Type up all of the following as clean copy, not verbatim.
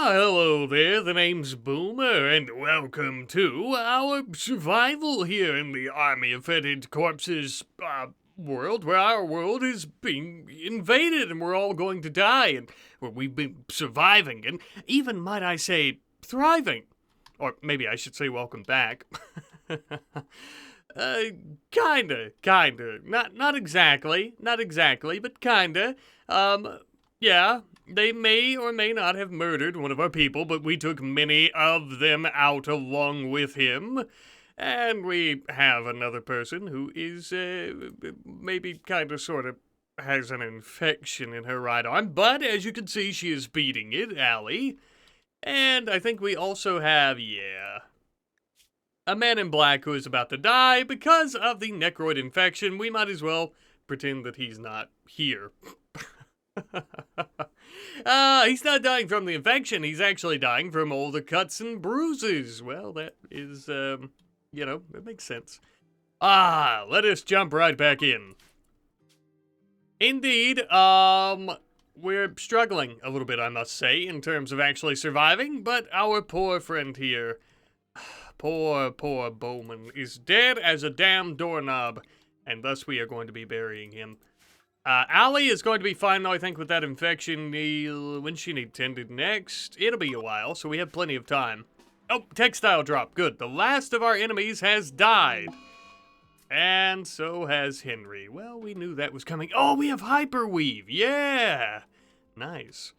Hello there, the name's Boomer, and welcome to our survival here in the Army of Fetid Corpses, world, where our world is being invaded and we're all going to die, and where we've been surviving, and even, might I say, thriving. Or maybe I should say welcome back. Kinda. Not exactly, but kinda. Yeah, they may or may not have murdered one of our people, but we took many of them out along with him. And we have another person who is, maybe kinda sorta has an infection in her right arm, but as you can see, she is beating it, Allie. And I think we also have, a man in black who is about to die because of the necroid infection. We might as well pretend that he's not here. He's not dying from the infection. He's actually dying from all the cuts and bruises. Well, that is, it makes sense. Let us jump right back in. Indeed, we're struggling a little bit, I must say, in terms of actually surviving, but our poor friend here, poor Bowman, is dead as a damn doorknob, and thus we are going to be burying him. Allie is going to be fine, though, I think, with that infection. When she need tended next? It'll be a while, so we have plenty of time. Oh, textile drop. Good. The last of our enemies has died. And so has Henry. Well, we knew that was coming. Oh, we have hyperweave. Yeah. Nice.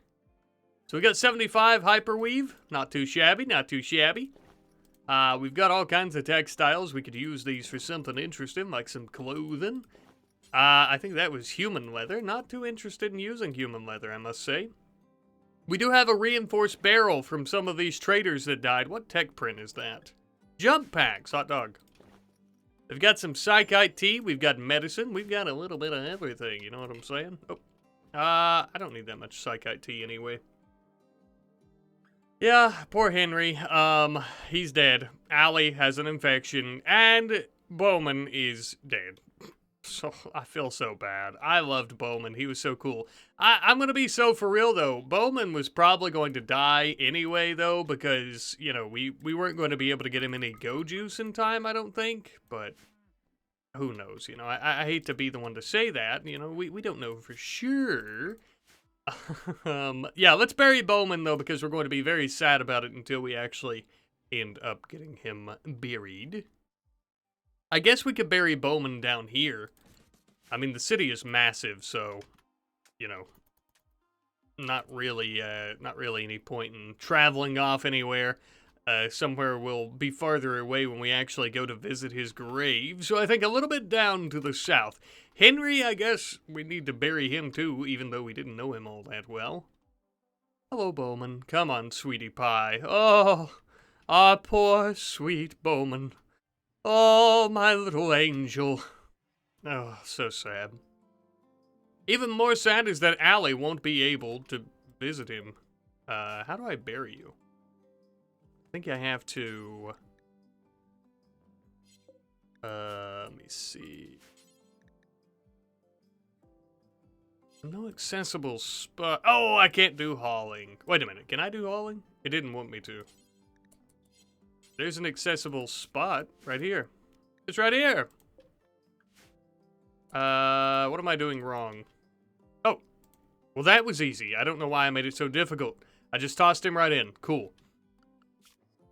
So we got 75 hyperweave. Not too shabby, not too shabby. We've got all kinds of textiles. We could use these for something interesting, like some clothing. I think that was human leather. Not too interested in using human leather, I must say. We do have a reinforced barrel from some of these traders that died. What tech print is that? Jump packs, hot dog. We've got some psychite tea. We've got medicine. We've got a little bit of everything, you know what I'm saying? Oh, I don't need that much psychite tea anyway. Yeah, poor Henry. He's dead. Allie has an infection, and Bowman is dead. So, I feel so bad. I loved Bowman. He was so cool. I'm gonna be so for real, though. Bowman was probably going to die anyway, though, because, we weren't going to be able to get him any go juice in time, I don't think. But who knows, I hate to be the one to say that. We don't know for sure. Yeah, let's bury Bowman, though, because we're going to be very sad about it until we actually end up getting him buried. I guess we could bury Bowman down here. I mean, the city is massive, so, not really any point in traveling off anywhere. Somewhere we'll be farther away when we actually go to visit his grave. So I think a little bit down to the south. Henry, I guess we need to bury him too, even though we didn't know him all that well. Hello, Bowman. Come on, sweetie pie. Oh, our poor, sweet Bowman. Oh, my little angel. Oh, so sad. Even more sad is that Allie won't be able to visit him. How do I bury you? I think I have to... let me see. No accessible spot. Oh, I can't do hauling. Wait a minute, can I do hauling? It didn't want me to. There's an accessible spot right here. It's right here. What am I doing wrong? Oh, well that was easy. I don't know why I made it so difficult. I just tossed him right in. Cool.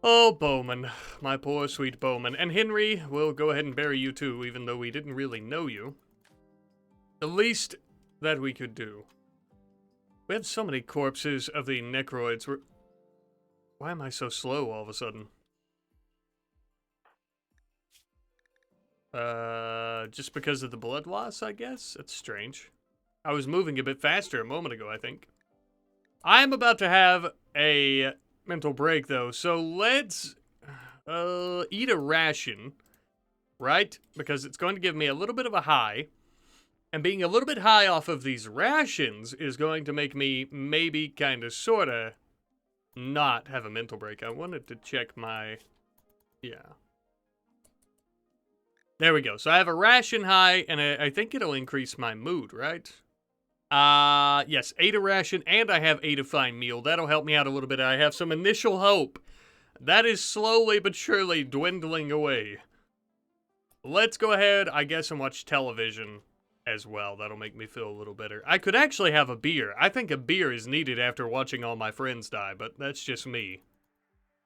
Oh, Bowman. My poor sweet Bowman. And Henry, we'll go ahead and bury you too, even though we didn't really know you. The least that we could do. We have so many corpses of the necroids. Why am I so slow all of a sudden? Just because of the blood loss, I guess? That's strange. I was moving a bit faster a moment ago, I think. I'm about to have a mental break, though, so let's, eat a ration, right? Because it's going to give me a little bit of a high, and being a little bit high off of these rations is going to make me maybe kinda sorta not have a mental break. I wanted to check my... Yeah. There we go. So I have a ration high, and I think it'll increase my mood, right? Yes, 8 a ration, and I have 8 a fine meal. That'll help me out a little bit. I have some initial hope. That is slowly but surely dwindling away. Let's go ahead, I guess, and watch television as well. That'll make me feel a little better. I could actually have a beer. I think a beer is needed after watching all my friends die, but that's just me.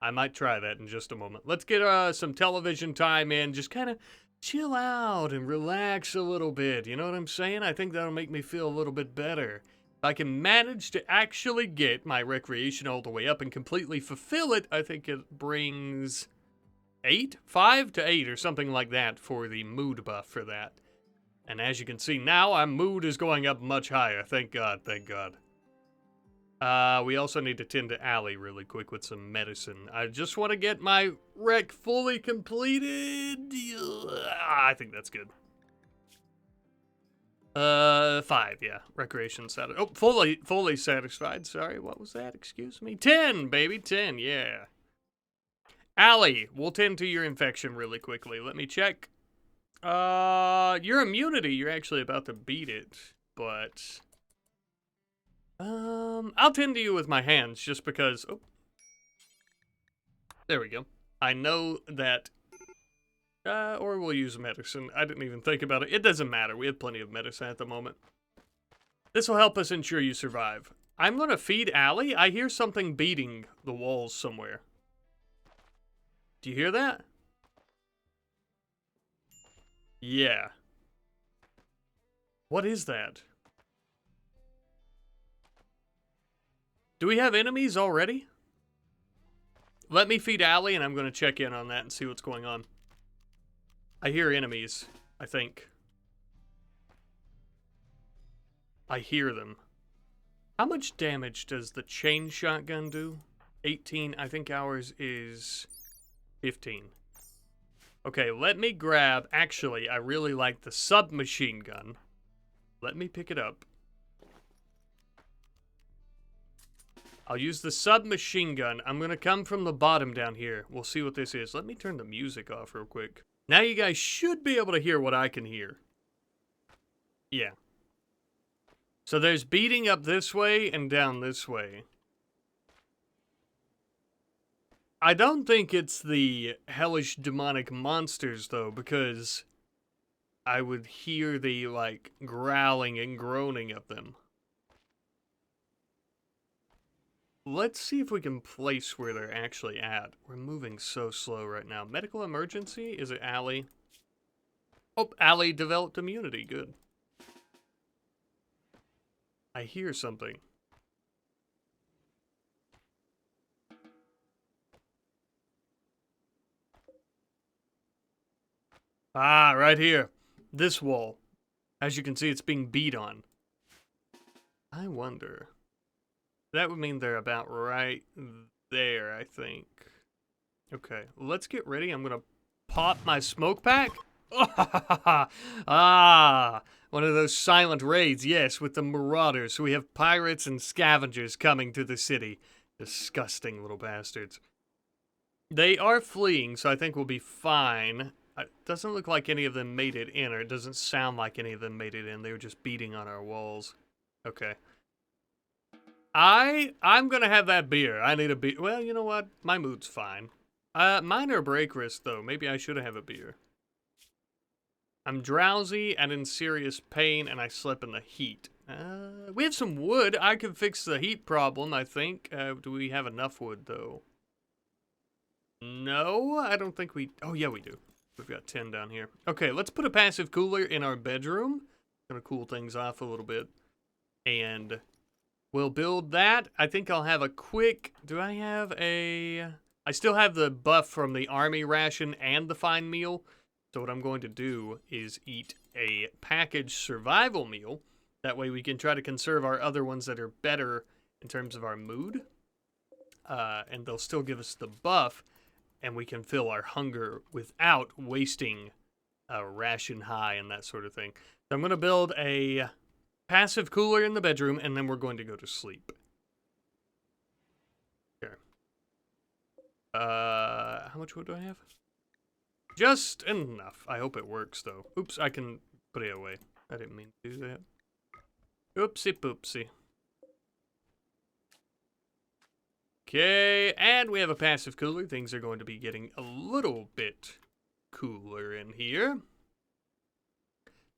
I might try that in just a moment. Let's get some television time in. Just kind of chill out and relax a little bit. You know what I'm saying? I think that'll make me feel a little bit better. If I can manage to actually get my recreation all the way up and completely fulfill it, I think it brings 5 to 8 or something like that for the mood buff for that. And as you can see now, our mood is going up much higher. Thank God, thank God. We also need to tend to Allie really quick with some medicine. I just want to get my rec fully completed. I think that's good. 5, yeah. Recreation satisfied. Oh, fully satisfied. Sorry, what was that? Excuse me. 10, baby, 10, yeah. Allie, we'll tend to your infection really quickly. Let me check. Your immunity, you're actually about to beat it, but... I'll tend to you with my hands, just because... Oh. There we go. I know that... or we'll use medicine. I didn't even think about it. It doesn't matter. We have plenty of medicine at the moment. This will help us ensure you survive. I'm gonna feed Allie. I hear something beating the walls somewhere. Do you hear that? Yeah. What is that? Do we have enemies already? Let me feed Allie, and I'm going to check in on that and see what's going on. I hear enemies, I think. I hear them. How much damage does the chain shotgun do? 18. I think ours is 15. Okay, let me grab... Actually, I really like the submachine gun. Let me pick it up. I'll use the submachine gun. I'm going to come from the bottom down here. We'll see what this is. Let me turn the music off real quick. Now you guys should be able to hear what I can hear. Yeah. So there's beating up this way and down this way. I don't think it's the hellish demonic monsters, though, because I would hear the, like, growling and groaning of them. Let's see if we can place where they're actually at. We're moving so slow right now. Medical emergency? Is it Allie? Oh, Allie developed immunity. Good. I hear something. Ah, right here. This wall. As you can see, it's being beat on. I wonder... That would mean they're about right there, I think. Okay, let's get ready. I'm gonna pop my smoke pack. Ah, one of those silent raids, yes, with the marauders. So we have pirates and scavengers coming to the city. Disgusting little bastards. They are fleeing, so I think we'll be fine. It doesn't look like any of them made it in, or it doesn't sound like any of them made it in. They were just beating on our walls. Okay. I'm gonna have that beer. I need a beer. Well, you know what? My mood's fine. Minor break risk, though. Maybe I should have a beer. I'm drowsy and in serious pain, and I slept in the heat. We have some wood. I can fix the heat problem, I think. Do we have enough wood, though? No, I don't think we... Oh, yeah, we do. We've got 10 down here. Okay, let's put a passive cooler in our bedroom. Gonna cool things off a little bit. And... we'll build that. I think I'll have a quick... Do I have a... I still have the buff from the army ration and the fine meal. So what I'm going to do is eat a packaged survival meal. That way we can try to conserve our other ones that are better in terms of our mood. And they'll still give us the buff. And we can fill our hunger without wasting a ration high and that sort of thing. So I'm going to build a... passive cooler in the bedroom, and then we're going to go to sleep. Okay. How much wood do I have? Just enough. I hope it works, though. Oops, I can put it away. I didn't mean to do that. Oopsie poopsie. Okay, and we have a passive cooler. Things are going to be getting a little bit cooler in here.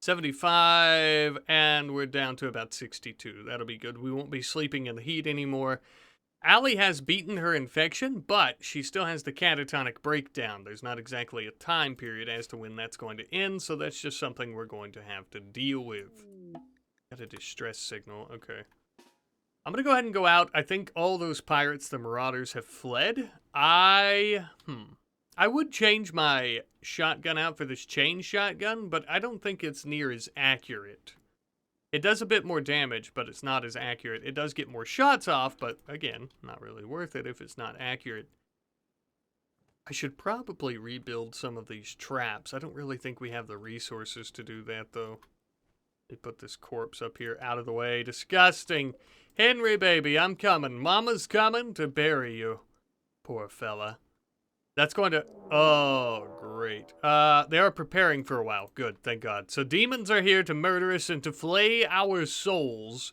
75, and we're down to about 62. That'll be good. We won't be sleeping in the heat anymore. Allie has beaten her infection, but she still has the catatonic breakdown. There's not exactly a time period as to when that's going to end, so that's just something we're going to have to deal with. Got a distress signal. Okay. I'm going to go ahead and go out. I think all those pirates, the marauders, have fled. I would change my shotgun out for this chain shotgun, but I don't think it's near as accurate. It does a bit more damage, but it's not as accurate. It does get more shots off, but again, not really worth it if it's not accurate. I should probably rebuild some of these traps. I don't really think we have the resources to do that, though. They put this corpse up here out of the way. Disgusting. Henry, baby, I'm coming. Mama's coming to bury you. Poor fella. That's going to... Oh, great. They are preparing for a while. Good, thank God. So demons are here to murder us and to flay our souls.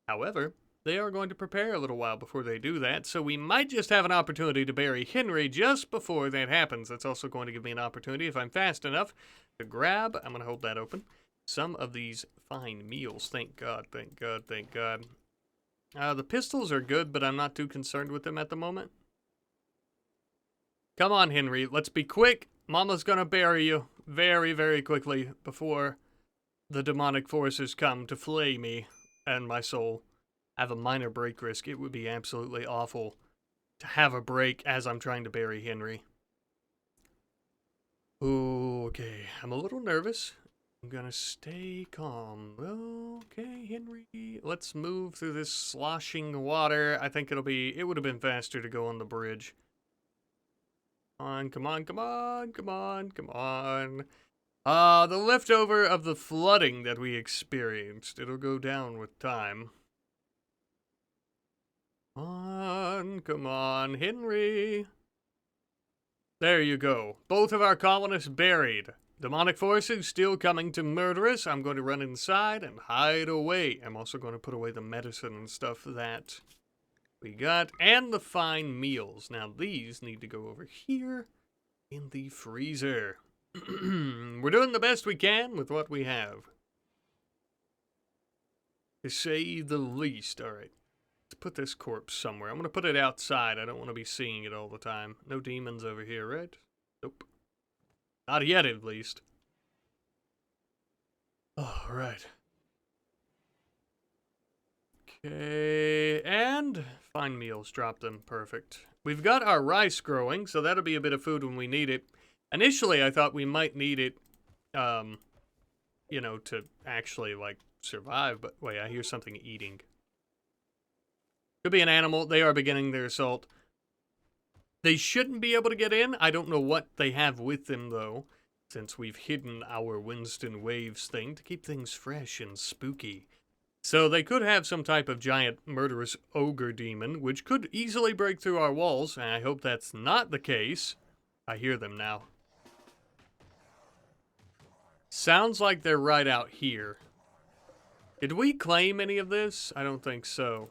However, they are going to prepare a little while before they do that, so we might just have an opportunity to bury Henry just before that happens. That's also going to give me an opportunity, if I'm fast enough, to grab... I'm going to hold that open. Some of these fine meals. Thank God, thank God, thank God. The pistols are good, but I'm not too concerned with them at the moment. Come on, Henry. Let's be quick. Mama's gonna bury you very, very quickly before the demonic forces come to flay me and my soul. I have a minor break risk. It would be absolutely awful to have a break as I'm trying to bury Henry. Okay, I'm a little nervous. I'm gonna stay calm. Okay, Henry. Let's move through this sloshing water. I think it would have been faster to go on the bridge. Come on, come on, come on, come on. The leftover of the flooding that we experienced. It'll go down with time. Come on, Henry. There you go. Both of our colonists buried. Demonic forces still coming to murder us. I'm going to run inside and hide away. I'm also going to put away the medicine and stuff that we got. And the fine meals. Now these need to go over here in the freezer. We're doing the best we can with what we have, to say the least. Alright. Let's put this corpse somewhere. I'm going to put it outside. I don't want to be seeing it all the time. No demons over here, right? Nope. Not yet, at least. All right. Okay, and fine meals. Drop them. Perfect. We've got our rice growing, so that'll be a bit of food when we need it. Initially, I thought we might need it, you know, to actually, like, survive. But wait, I hear something eating. Could be an animal. They are beginning their assault. They shouldn't be able to get in. I don't know what they have with them, though, since we've hidden our Winston Waves thing to keep things fresh and spooky. So they could have some type of giant murderous ogre demon, which could easily break through our walls, and I hope that's not the case. I hear them now. Sounds like they're right out here. Did we claim any of this? I don't think so.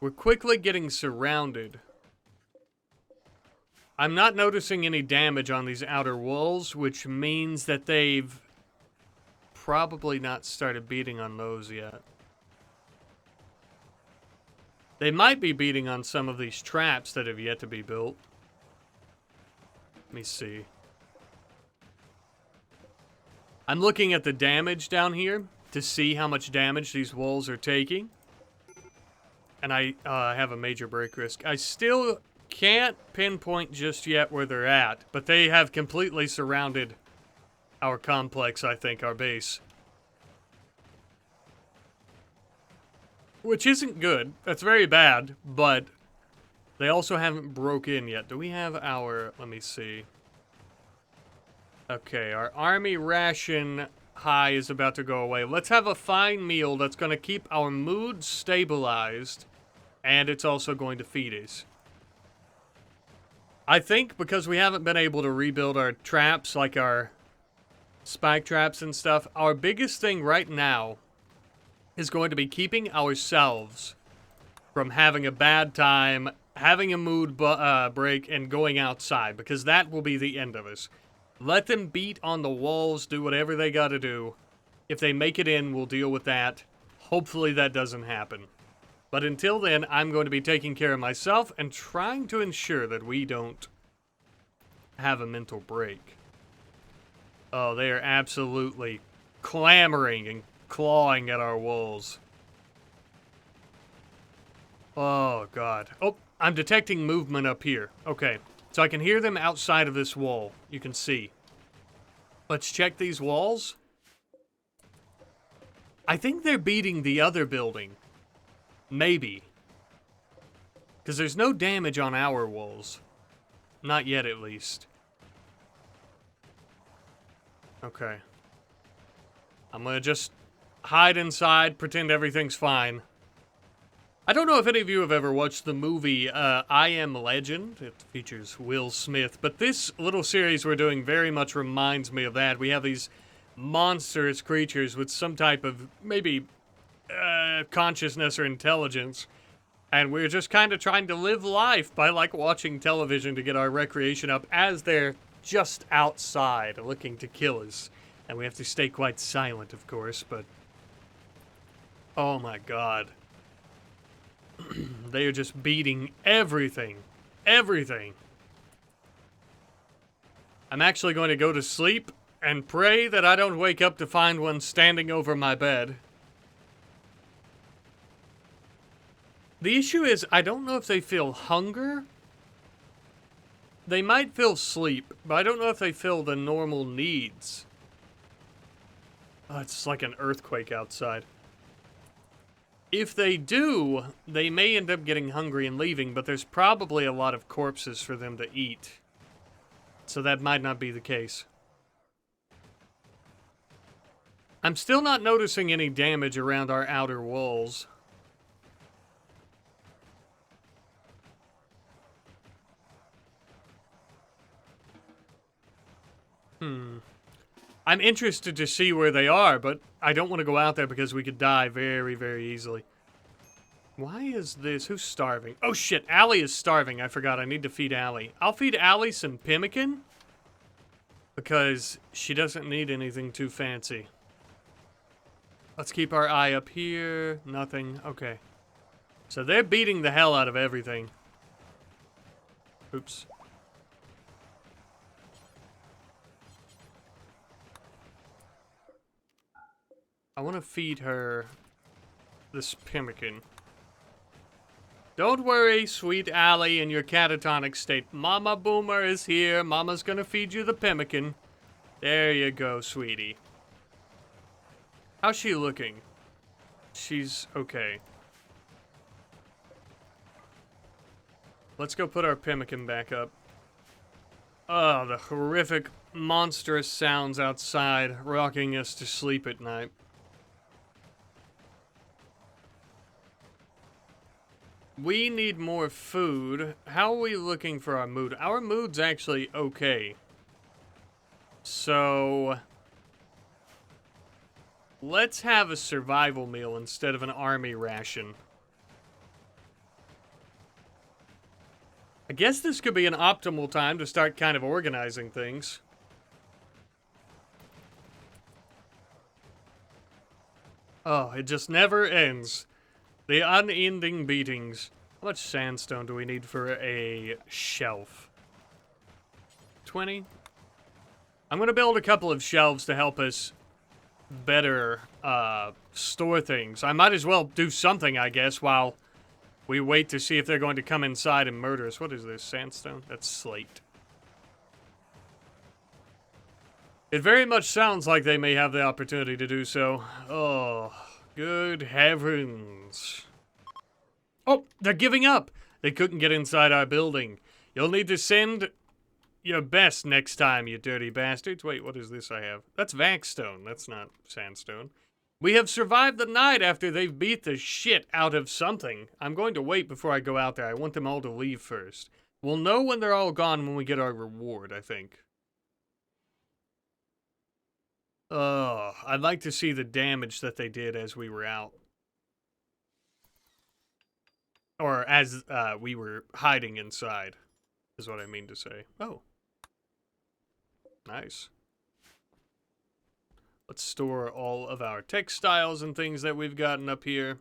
We're quickly getting surrounded. I'm not noticing any damage on these outer walls, which means that they've probably not started beating on those yet. They might be beating on some of these traps that have yet to be built. Let me see. I'm looking at the damage down here to see how much damage these walls are taking. And I have a major break risk. I still can't pinpoint just yet where they're at, but they have completely surrounded our complex, I think, our base. Which isn't good. That's very bad, but they also haven't broke in yet. Do we have our... Let me see. Okay, our army ration high is about to go away. Let's have a fine meal that's going to keep our mood stabilized. And it's also going to feed us. I think because we haven't been able to rebuild our traps like our spike traps and stuff. Our biggest thing right now is going to be keeping ourselves from having a bad time, having a mood break, and going outside, because that will be the end of us. Let them beat on the walls, do whatever they gotta do. If they make it in, we'll deal with that. Hopefully that doesn't happen. But until then, I'm going to be taking care of myself and trying to ensure that we don't have a mental break. Oh, they are absolutely clamoring and clawing at our walls. Oh, God. Oh, I'm detecting movement up here. Okay, so I can hear them outside of this wall. You can see. Let's check these walls. I think they're beating the other building. Maybe. Because there's no damage on our walls. Not yet, at least. Okay. I'm gonna just hide inside, pretend everything's fine. I don't know if any of you have ever watched the movie I Am Legend. It features Will Smith, but this little series we're doing very much reminds me of that. We have these monstrous creatures with some type of, maybe, consciousness or intelligence, and we're just kind of trying to live life by, like, watching television to get our recreation up as they're just outside looking to kill us. And we have to stay quite silent, of course, but... oh my god. They are just beating everything. Everything. I'm actually going to go to sleep and pray that I don't wake up to find one standing over my bed. The issue is, I don't know if they feel hunger. They might feel sleep, but I don't know if they feel the normal needs. Oh, it's like an earthquake outside. If they do, they may end up getting hungry and leaving, but there's probably a lot of corpses for them to eat. So that might not be the case. I'm still not noticing any damage around our outer walls. I'm interested to see where they are, but I don't want to go out there because we could die very, very easily. Why is this? Who's starving? Oh shit, Allie is starving. I forgot. I need to feed Allie. I'll feed Allie some pemmican because she doesn't need anything too fancy. Let's keep our eye up here. Nothing. Okay. So they're beating the hell out of everything. Oops. I want to feed her this pemmican. Don't worry, sweet Allie, in your catatonic state. Mama Boomer is here. Mama's gonna feed you the pemmican. There you go, sweetie. How's she looking? She's okay. Let's go put our pemmican back up. Oh, the horrific, monstrous sounds outside, rocking us to sleep at night. We need more food. How are we looking for our mood? Our mood's actually okay. So... let's have a survival meal instead of an army ration. I guess this could be an optimal time to start kind of organizing things. Oh, it just never ends. The unending beatings. How much sandstone do we need for a shelf? 20? I'm going to build a couple of shelves to help us better store things. I might as well do something, I guess, while we wait to see if they're going to come inside and murder us. What is this? Sandstone? That's slate. It very much sounds like they may have the opportunity to do so. Oh... good heavens. Oh, they're giving up. They couldn't get inside our building. You'll need to send your best next time, you dirty bastards. Wait, what is this I have? That's Vaxstone. That's not sandstone. We have survived the night after they've beat the shit out of something. I'm going to wait before I go out there. I want them all to leave first. We'll know when they're all gone when we get our reward, I think. I'd like to see the damage that they did as we were out. Or as we were hiding inside, is what I mean to say. Oh. Nice. Let's store all of our textiles and things that we've gotten up here.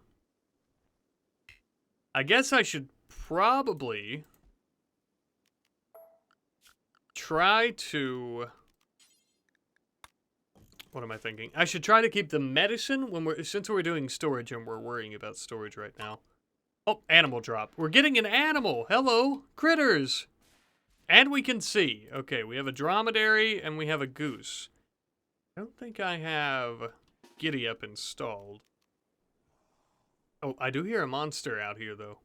I guess I should probably try to... What am I thinking? I should try to keep the medicine when since we're doing storage and we're worrying about storage right now. Oh, animal drop. We're getting an animal. Hello, critters. And we can see. Okay, we have a dromedary and we have a goose. I don't think I have Giddy Up installed. Oh, I do hear a monster out here, though.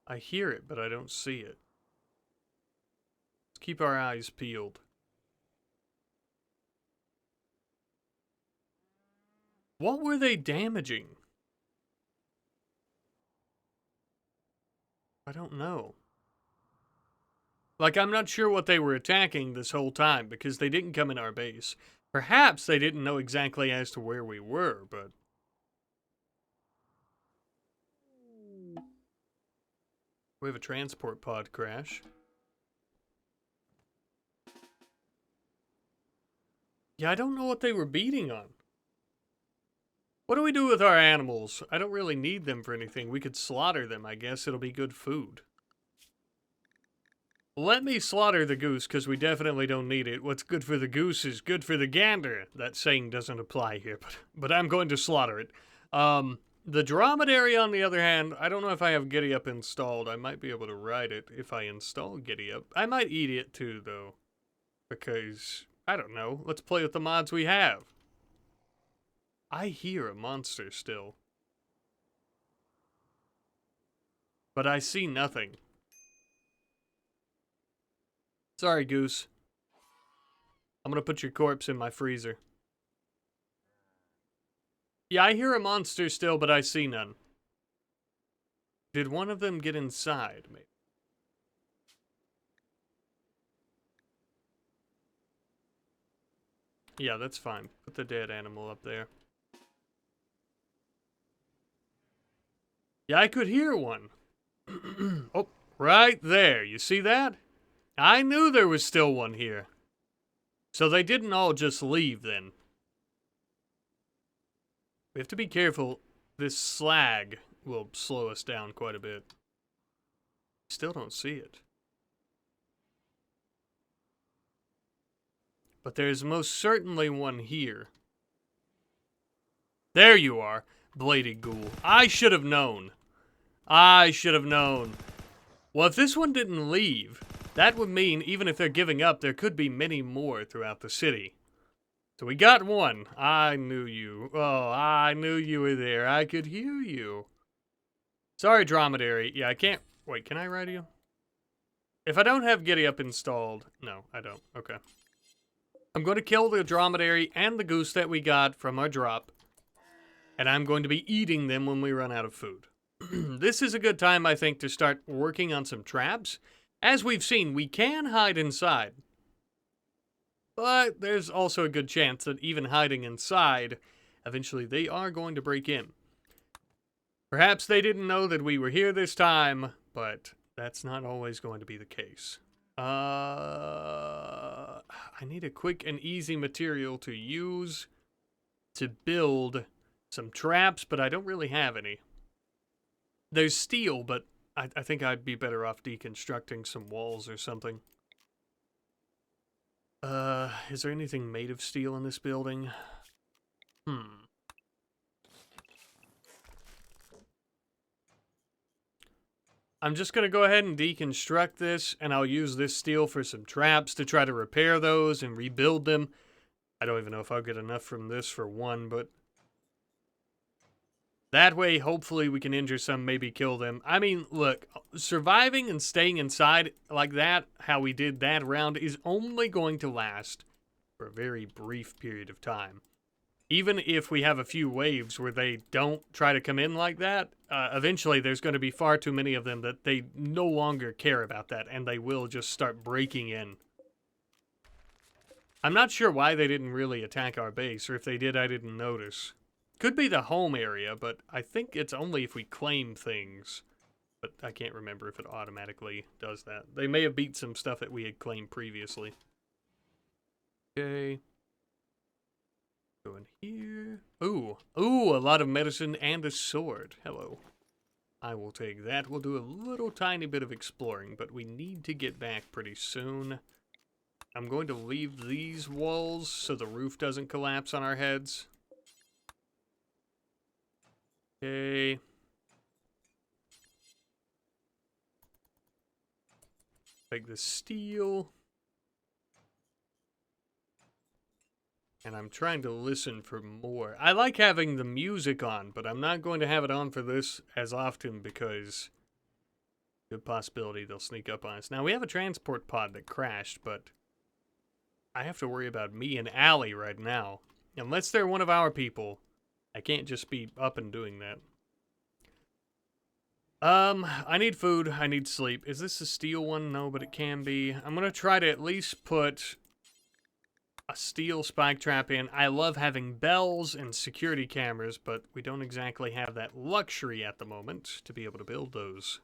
I hear it, but I don't see it. Let's keep our eyes peeled. What were they damaging? I don't know. Like, I'm not sure what they were attacking this whole time, because they didn't come in our base. Perhaps they didn't know exactly as to where we were, but... We have a transport pod crash. Yeah, I don't know what they were beating on. What do we do with our animals? I don't really need them for anything. We could slaughter them, I guess. It'll be good food. Let me slaughter the goose, because we definitely don't need it. What's good for the goose is good for the gander. That saying doesn't apply here, but I'm going to slaughter it. The dromedary, on the other hand, I don't know if I have Giddy Up installed. I might be able to ride it if I install Giddy Up. I might eat it too, though, because, I don't know. Let's play with the mods we have. I hear a monster still, but I see nothing. Sorry, goose. I'm gonna put your corpse in my freezer. Yeah, I hear a monster still, but I see none. Did one of them get inside? Maybe. Yeah, that's fine. Put the dead animal up there. Yeah, I could hear one. Oh, right there. You see that? I knew there was still one here. So they didn't all just leave then. We have to be careful. This slag will slow us down quite a bit. Still don't see it. But there's most certainly one here. There you are, bladed ghoul. I should have known. I should have known. Well, if this one didn't leave, that would mean even if they're giving up, there could be many more throughout the city. So we got one. I knew you. Oh, I knew you were there. I could hear you. Sorry, dromedary. Yeah, I can't... Wait, can I ride you? If I don't have Giddy Up installed... No, I don't. Okay. I'm going to kill the dromedary and the goose that we got from our drop. And I'm going to be eating them when we run out of food. This is a good time, I think, to start working on some traps. As we've seen, we can hide inside. But there's also a good chance that even hiding inside, eventually they are going to break in. Perhaps they didn't know that we were here this time, but that's not always going to be the case. I need a quick and easy material to use to build some traps, but I don't really have any. There's steel, but I think I'd be better off deconstructing some walls or something. Is there anything made of steel in this building? I'm just gonna go ahead and deconstruct this, and I'll use this steel for some traps to try to repair those and rebuild them. I don't even know if I'll get enough from this for one, but... that way, hopefully, we can injure some, maybe kill them. I mean, look, surviving and staying inside like that, how we did that round, is only going to last for a very brief period of time. even if we have a few waves where they don't try to come in like that, eventually there's going to be far too many of them that they no longer care about that, and they will just start breaking in. I'm not sure why they didn't really attack our base, or if they did, I didn't notice. Could be the home area, but I think it's only if we claim things. But I can't remember if it automatically does that. They may have beat some stuff that we had claimed previously. Okay. Go in here. Ooh, a lot of medicine and a sword. Hello. I will take that. We'll do a little tiny bit of exploring, but we need to get back pretty soon. I'm going to leave these walls so the roof doesn't collapse on our heads. Okay. Take the steel. And I'm trying to listen for more. I like having the music on, but I'm not going to have it on for this as often because good possibility they'll sneak up on us. Now, we have a transport pod that crashed, but I have to worry about me and Allie right now. Unless they're one of our people, I can't just be up and doing that. I need food. I need sleep. Is this a steel one? No, but it can be. I'm going to try to at least put a steel spike trap in. I love having bells and security cameras, but we don't exactly have that luxury at the moment to be able to build those.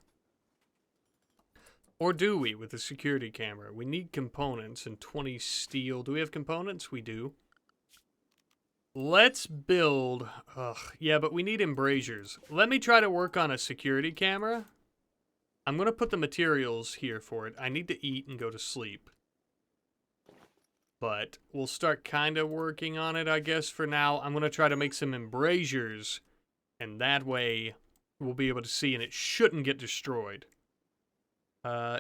Or do we with the security camera? We need components and 20 steel. Do we have components? We do. Let's build... yeah, but we need embrasures. Let me try to work on a security camera. I'm going to put the materials here for it. I need to eat and go to sleep. But we'll start kind of working on it, I guess, for now. I'm going to try to make some embrasures, and that way we'll be able to see, and it shouldn't get destroyed.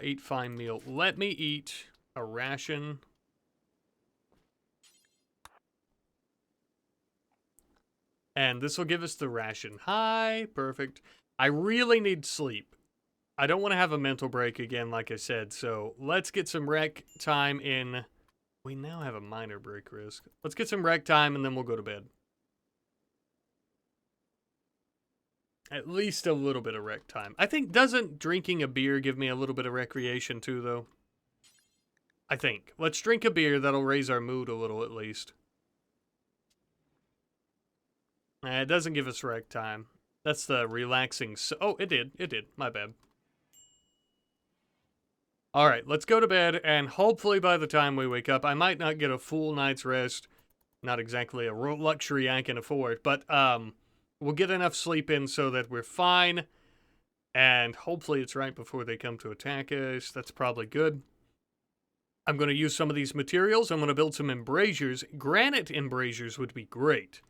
Eat fine meal. Let me eat a ration. And this will give us the ration. Hi, perfect. I really need sleep. I don't want to have a mental break again, like I said, so let's get some rec time in. We now have a minor break risk. Let's get some rec time, and then we'll go to bed. At least a little bit of rec time. I think, doesn't drinking a beer give me a little bit of recreation too, though? I think. Let's drink a beer. That'll raise our mood a little, at least. It doesn't give us rec time. That's the relaxing... oh, it did. It did. My bad. Alright, let's go to bed, and hopefully by the time we wake up, I might not get a full night's rest. Not exactly a luxury I can afford, but we'll get enough sleep in so that we're fine. And hopefully it's right before they come to attack us. That's probably good. I'm going to use some of these materials. I'm going to build some embrasures. Granite embrasures would be great.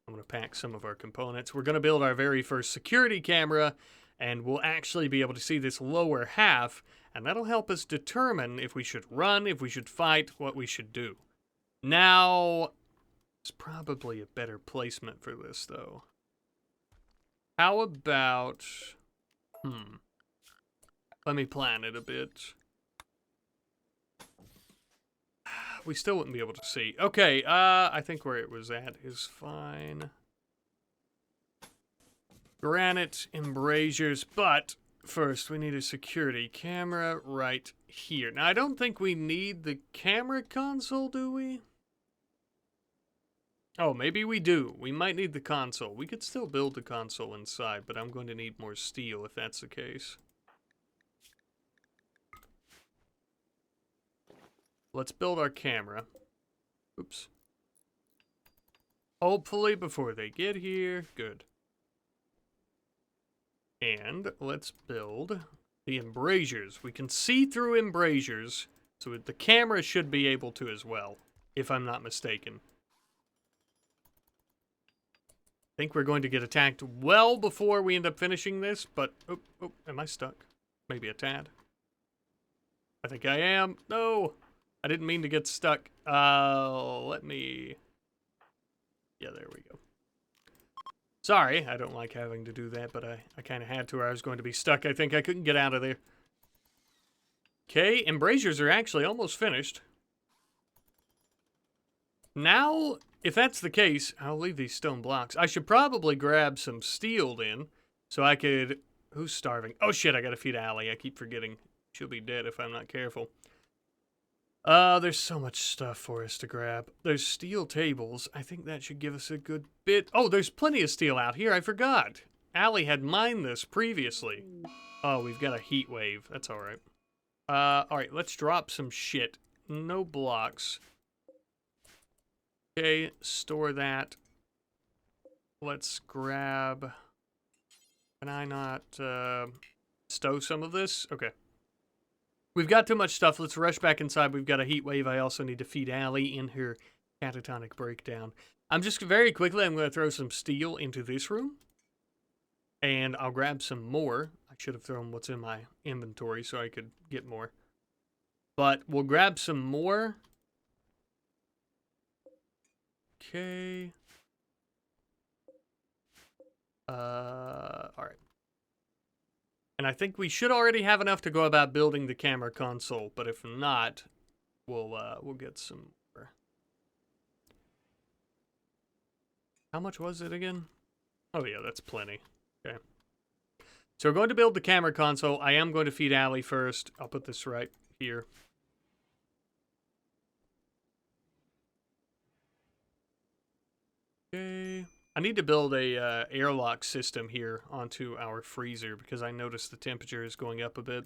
I'm going to pack some of our components. We're going to build our very first security camera, and we'll actually be able to see this lower half, and that'll help us determine if we should run, if we should fight, what we should do. Now, it's probably a better placement for this, though. How about... let me plan it a bit. We still wouldn't be able to see. Okay, I think where it was at is fine. Granite embrasures, but first we need a security camera right here. Now, I don't think we need the camera console, do we? Oh, maybe we do. We might need the console. We could still build the console inside, but I'm going to need more steel if that's the case. Let's build our camera. Oops. Hopefully before they get here. Good. And let's build the embrasures. We can see through embrasures, so the camera should be able to as well, if I'm not mistaken. I think we're going to get attacked well before we end up finishing this, but... oh, am I stuck? Maybe a tad. I think I am. No! I didn't mean to get stuck. Let me... yeah, there we go. Sorry, I don't like having to do that, but I kind of had to, or I was going to be stuck. I think I couldn't get out of there. Okay, embrasures are actually almost finished. Now if that's the case, I'll leave these stone blocks. I should probably grab some steel then, so I could... Who's starving? Oh shit, I gotta feed Allie. I keep forgetting. She'll be dead if I'm not careful. There's so much stuff for us to grab. There's steel tables. I think that should give us a good bit. Oh, there's plenty of steel out here. I forgot. Allie had mined this previously. Oh, we've got a heat wave. That's alright. Alright, let's drop some shit. No blocks. Okay, store that. Let's grab... Can I not, stow some of this? Okay. We've got too much stuff. Let's rush back inside. We've got a heat wave. I also need to feed Allie in her catatonic breakdown. I'm just very quickly, I'm going to throw some steel into this room. And I'll grab some more. I should have thrown what's in my inventory so I could get more. But we'll grab some more. Okay. Alright. And I think we should already have enough to go about building the camera console, but if not, we'll get some more. How much was it again? Oh yeah, that's plenty. Okay. So we're going to build the camera console. I am going to feed Allie first. I'll put this right here. Okay. I need to build a airlock system here onto our freezer because I noticed the temperature is going up a bit.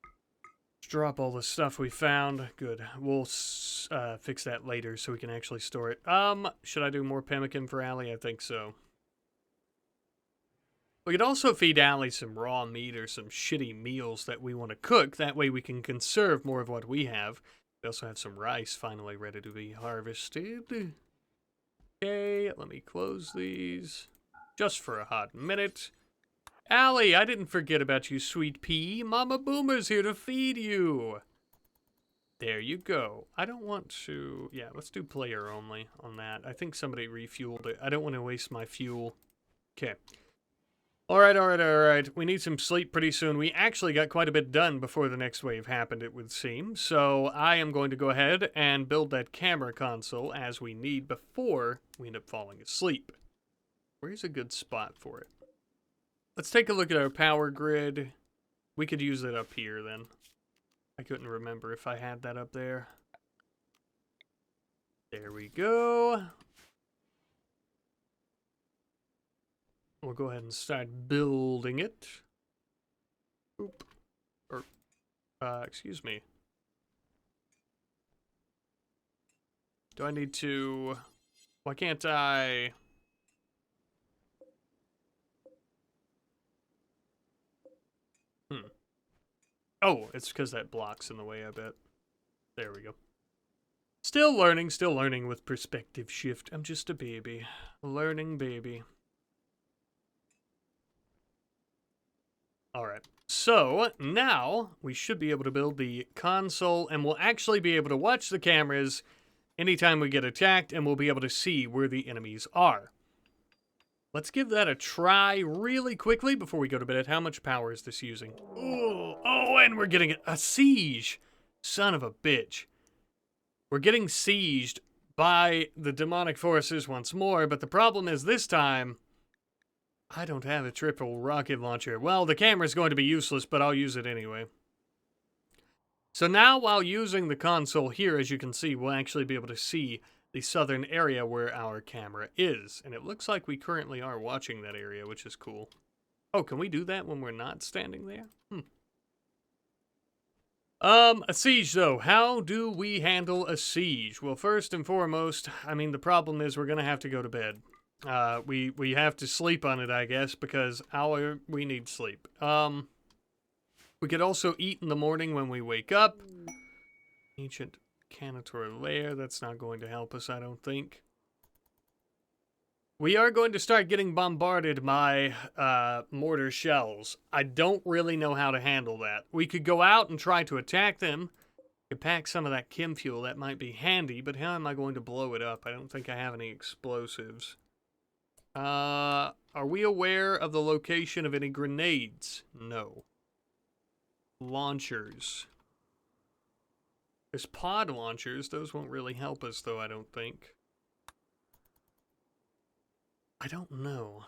Let's drop all the stuff we found. Good. We'll fix that later so we can actually store it. Should I do more pemmican for Allie? I think so. We could also feed Allie some raw meat or some shitty meals that we want to cook. That way we can conserve more of what we have. We also have some rice finally ready to be harvested. Okay, let me close these just for a hot minute. Allie, I didn't forget about you, sweet pea. Mama Boomer's here to feed you. There you go. I don't want to... Yeah, let's do player only on that. I think somebody refueled it. I don't want to waste my fuel. Okay. Alright. We need some sleep pretty soon. We actually got quite a bit done before the next wave happened, it would seem. So I am going to go ahead and build that camera console as we need before we end up falling asleep. Where's a good spot for it? Let's take a look at our power grid. We could use it up here then. I couldn't remember if I had that up there. There we go. We'll go ahead and start building it. Oop. Or, excuse me. Do I need to... Why can't I... Oh, it's because that block's in the way, I bet. There we go. Still learning with perspective shift. I'm just a baby. A learning baby. Alright, so now we should be able to build the console, and we'll actually be able to watch the cameras anytime we get attacked, and we'll be able to see where the enemies are. Let's give that a try really quickly before we go to bed. How much power is this using? Ooh, oh, and we're getting a siege. Son of a bitch. We're getting sieged by the demonic forces once more, but the problem is this time... I don't have a triple rocket launcher. Well, the camera's going to be useless, but I'll use it anyway. So now, while using the console here, as you can see, we'll actually be able to see the southern area where our camera is. And it looks like we currently are watching that area, which is cool. Oh, can we do that when we're not standing there? A siege, though. How do we handle a siege? Well, first and foremost, I mean, the problem is we're going to have to go to bed. We have to sleep on it, I guess, because we need sleep. We could also eat in the morning when we wake up. Ancient Canator Lair, that's not going to help us, I don't think. We are going to start getting bombarded by mortar shells. I don't really know how to handle that. We could go out and try to attack them. We could pack some of that chem fuel, that might be handy, but how am I going to blow it up? I don't think I have any explosives. Are we aware of the location of any grenades? No. Launchers. There's pod launchers. Those won't really help us, though, I don't think. I don't know.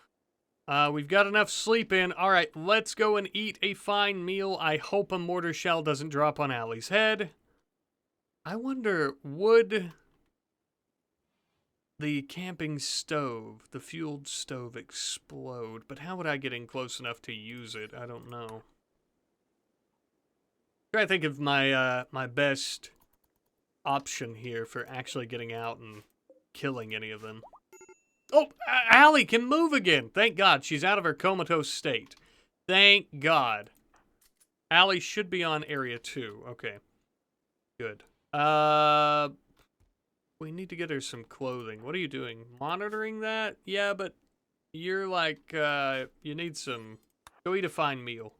We've got enough sleep in. All right, let's go and eat a fine meal. I hope a mortar shell doesn't drop on Allie's head. I wonder, would the camping stove, the fueled stove, explode? But how would I get in close enough to use it? I don't know. Try to think of my my best option here for actually getting out and killing any of them. Oh, Allie can move again. Thank God. She's out of her comatose state. Thank God. Allie should be on area 2. Okay. Good. We need to get her some clothing. What are you doing? Monitoring that? Yeah, but you're like, you need some... Go eat a fine meal.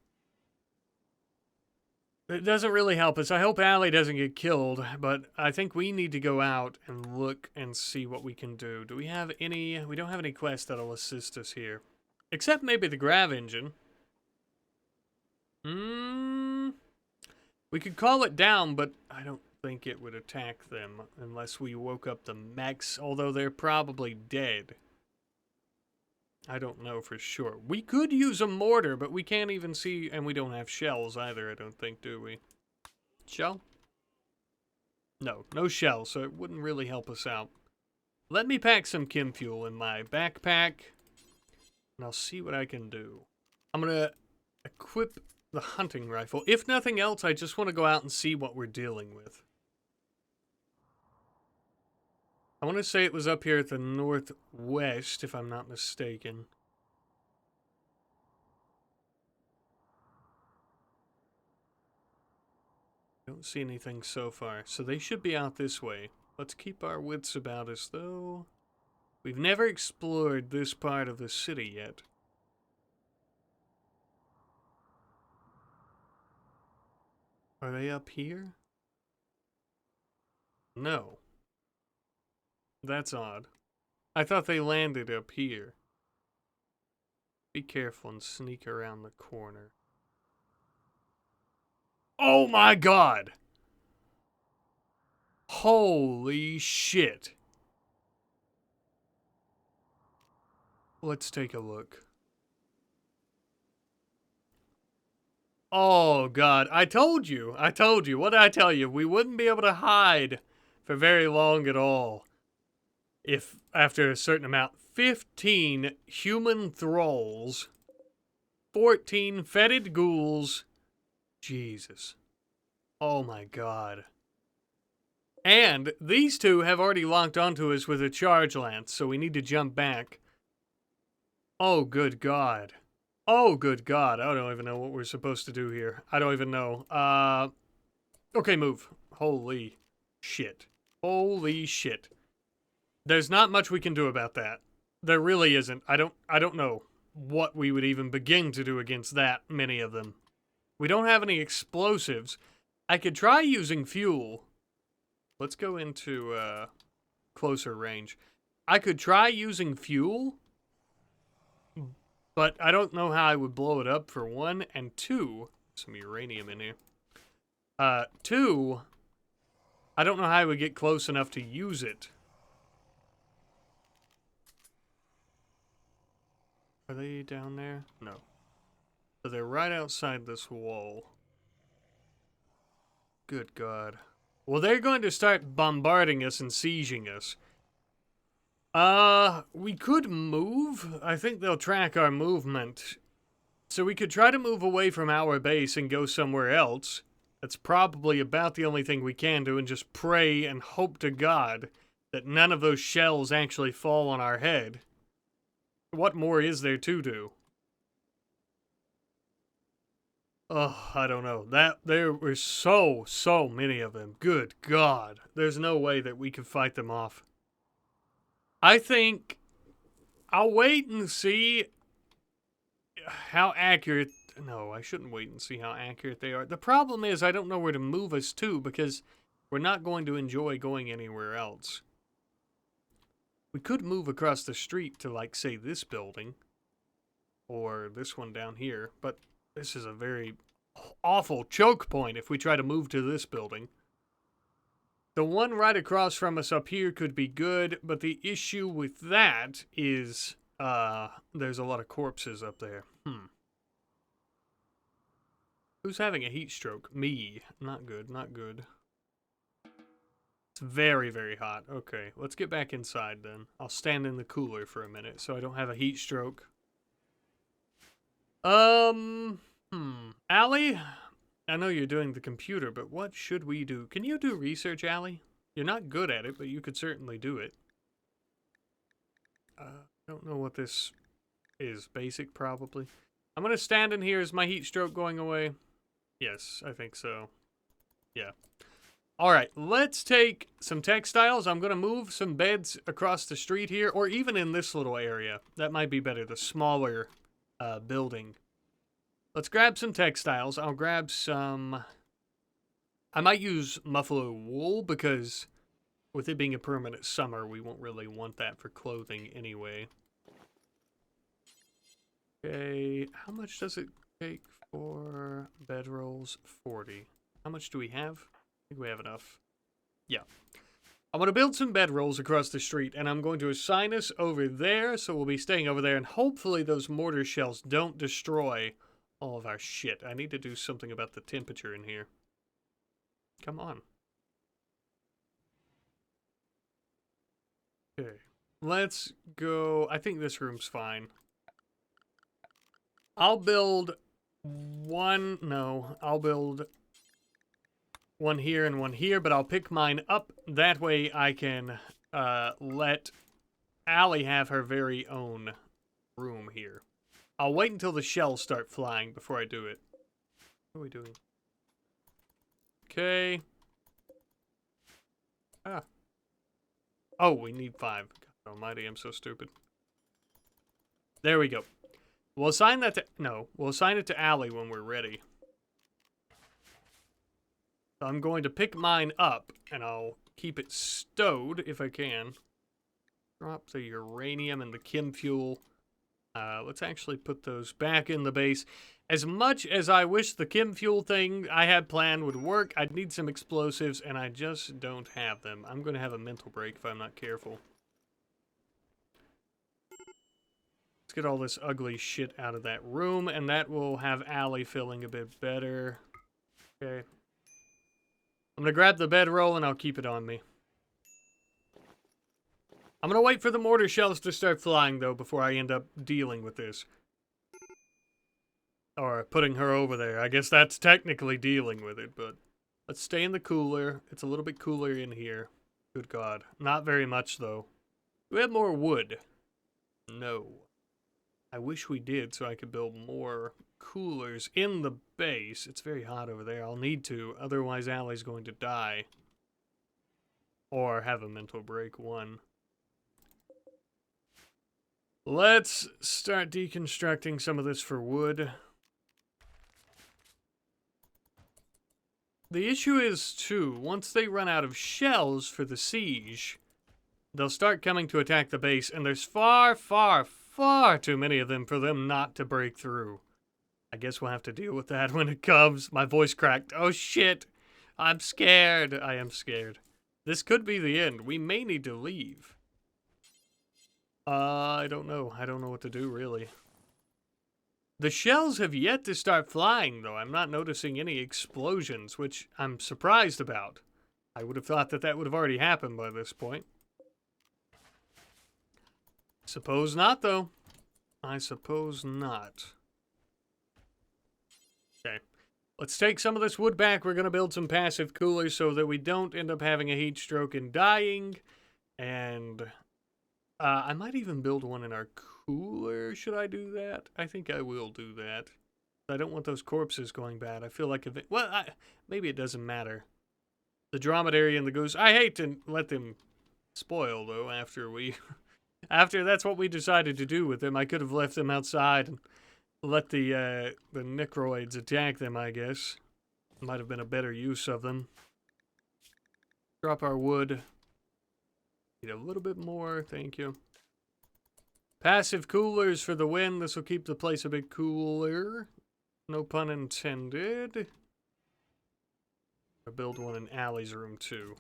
It doesn't really help us. I hope Allie doesn't get killed, but I think we need to go out and look and see what we can do. Do we have any... We don't have any quests that'll assist us here. Except maybe the grav engine. We could call it down, but I don't think it would attack them unless we woke up the mechs, although they're probably dead. I don't know for sure. We could use a mortar, but we can't even see, and we don't have shells either, I don't think, do we? Shell? No, no shell, so it wouldn't really help us out. Let me pack some chem fuel in my backpack, and I'll see what I can do. I'm gonna equip the hunting rifle. If nothing else, I just want to go out and see what we're dealing with. I want to say it was up here at the northwest, if I'm not mistaken. Don't see anything so far, so they should be out this way. Let's keep our wits about us, though. We've never explored this part of the city yet. Are they up here? No. That's odd. I thought they landed up here. Be careful and sneak around the corner. Oh my God! Holy shit. Let's take a look. Oh God, I told you. What did I tell you? We wouldn't be able to hide for very long at all. If after a certain amount, 15 human thralls, 14 fetid ghouls, Jesus. Oh my God. And these two have already locked onto us with a charge lance, so we need to jump back. Oh good God. Oh good God, I don't even know what we're supposed to do here. I don't even know. Okay, move. Holy shit. Holy shit. There's not much we can do about that. There really isn't. I don't know what we would even begin to do against that many of them. We don't have any explosives. I could try using fuel. Let's go into closer range. I could try using fuel, but I don't know how I would blow it up, for one, and two, some uranium in here. Two, I don't know how I would get close enough to use it. Are they down there? No. So they're right outside this wall. Good God. Well, they're going to start bombarding us and sieging us. We could move. I think they'll track our movement. So we could try to move away from our base and go somewhere else. That's probably about the only thing we can do, and just pray and hope to God that none of those shells actually fall on our head. What more is there to do? Oh, I don't know. There were so many of them. Good God. There's no way that we could fight them off. I think I'll wait and see how accurate... No, I shouldn't wait and see how accurate they are. The problem is I don't know where to move us to, because we're not going to enjoy going anywhere else. We could move across the street to, like, say, this building. Or this one down here. But this is a very awful choke point if we try to move to this building. The one right across from us up here could be good, but the issue with that is there's a lot of corpses up there. Who's having a heat stroke? Me. Not good, not good. It's very, very hot. Okay, let's get back inside then. I'll stand in the cooler for a minute so I don't have a heat stroke. Allie? I know you're doing the computer, but what should we do? Can you do research, Allie? You're not good at it, but you could certainly do it. I don't know what this is. Basic, probably. I'm gonna stand in here. Is my heat stroke going away? Yes, I think so. Yeah. Alright, let's take some textiles. I'm gonna move some beds across the street here, or even in this little area. That might be better, the smaller building. Let's grab some textiles. I'll grab some... I might use muffalo wool, because with it being a permanent summer, we won't really want that for clothing anyway. Okay, how much does it take for bedrolls? 40. How much do we have? I think we have enough. Yeah. I'm going to build some bedrolls across the street, and I'm going to assign us over there, so we'll be staying over there, and hopefully those mortar shells don't destroy all of our shit. I need to do something about the temperature in here. Come on. Okay. Let's go. I think this room's fine. I'll build one. No, I'll build one here and one here, but I'll pick mine up. That way I can let Allie have her very own room here. I'll wait until the shells start flying before I do it. What are we doing? Okay. Ah. Oh, we need 5. God almighty, I'm so stupid. There we go. We'll assign that to... No, we'll assign it to Allie when we're ready. So I'm going to pick mine up, and I'll keep it stowed if I can. Drop the uranium and the chem fuel. Let's actually put those back in the base. As much as I wish the chem fuel thing I had planned would work, I'd need some explosives, and I just don't have them. I'm going to have a mental break if I'm not careful. Let's get all this ugly shit out of that room, and that will have Allie feeling a bit better. Okay. I'm going to grab the bedroll, and I'll keep it on me. I'm going to wait for the mortar shells to start flying, though, before I end up dealing with this. Or putting her over there. I guess that's technically dealing with it, but let's stay in the cooler. It's a little bit cooler in here. Good God. Not very much, though. Do we have more wood? No. I wish we did so I could build more coolers in the base. It's very hot over there. I'll need to. Otherwise, Allie's going to die. Or have a mental break, one. Let's start deconstructing some of this for wood. The issue is, too, once they run out of shells for the siege, they'll start coming to attack the base, and there's far, far, far too many of them for them not to break through. I guess we'll have to deal with that when it comes. My voice cracked. Oh, shit. I'm scared. I am scared. This could be the end. We may need to leave. I don't know. I don't know what to do, really. The shells have yet to start flying, though. I'm not noticing any explosions, which I'm surprised about. I would have thought that that would have already happened by this point. Suppose not, though. I suppose not. Okay. Let's take some of this wood back. We're going to build some passive coolers so that we don't end up having a heat stroke and dying. And I might even build one in our cooler. Should I do that? I think I will do that. I don't want those corpses going bad. I feel like if it... Well, maybe it doesn't matter. The dromedary and the goose... I hate to let them spoil, though, after we... After that's what we decided to do with them. I could have left them outside and let the necroids attack them, I guess. Might have been a better use of them. Drop our wood. Need a little bit more, thank you. Passive coolers for the win. This will keep the place a bit cooler. No pun intended. I'll build one in Allie's room, too.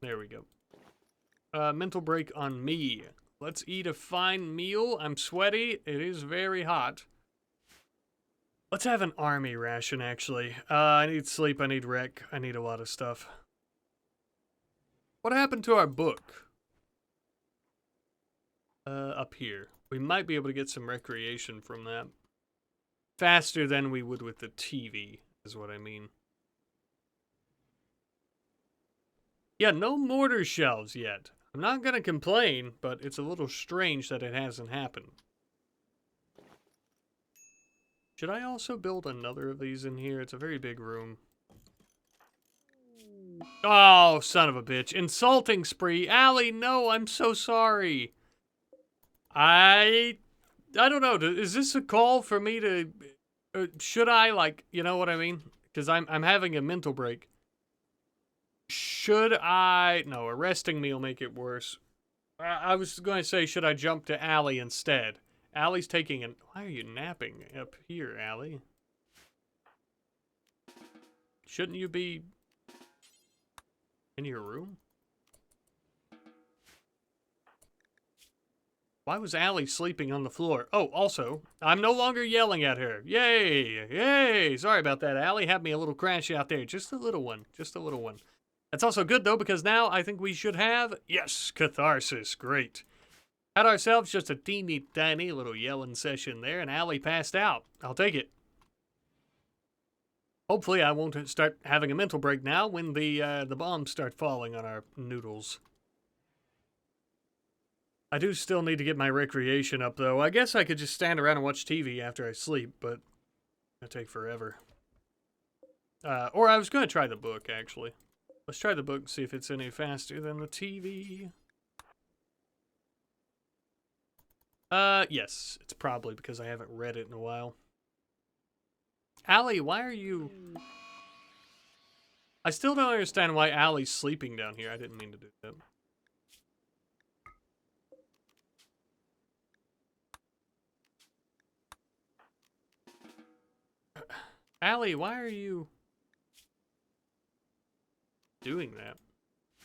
There we go. Mental break on me. Let's eat a fine meal. I'm sweaty. It is very hot. Let's have an army ration, actually. I need sleep. I need rec. I need a lot of stuff. What happened to our book? Up here. We might be able to get some recreation from that. Faster than we would with the TV, is what I mean. Yeah, no mortar shells yet. I'm not gonna complain, but it's a little strange that it hasn't happened. Should I also build another of these in here? It's a very big room. Oh, son of a bitch. Insulting spree. Allie, no, I'm so sorry. I don't know. Is this a call for me to... should I, like, you know what I mean? Because I'm having a mental break. Should I... No, arresting me will make it worse. I was going to say, should I jump to Allie instead? Allie's taking an... Why are you napping up here, Allie? Shouldn't you be in your room? Why was Allie sleeping on the floor? Oh, also, I'm no longer yelling at her. Yay! Yay! Sorry about that, Allie. Had me a little crash out there. Just a little one. Just a little one. That's also good, though, because now I think we should have... Yes! Catharsis. Great. Had ourselves just a teeny tiny little yelling session there, and Allie passed out. I'll take it. Hopefully I won't start having a mental break now when the bombs start falling on our noodles. I do still need to get my recreation up, though. I guess I could just stand around and watch TV after I sleep, but it'll take forever. Or I was going to try the book, actually. Let's try the book and see if it's any faster than the TV. Yes. It's probably because I haven't read it in a while. Allie, why are you... I still don't understand why Allie's sleeping down here. I didn't mean to do that. Allie, why are you doing that?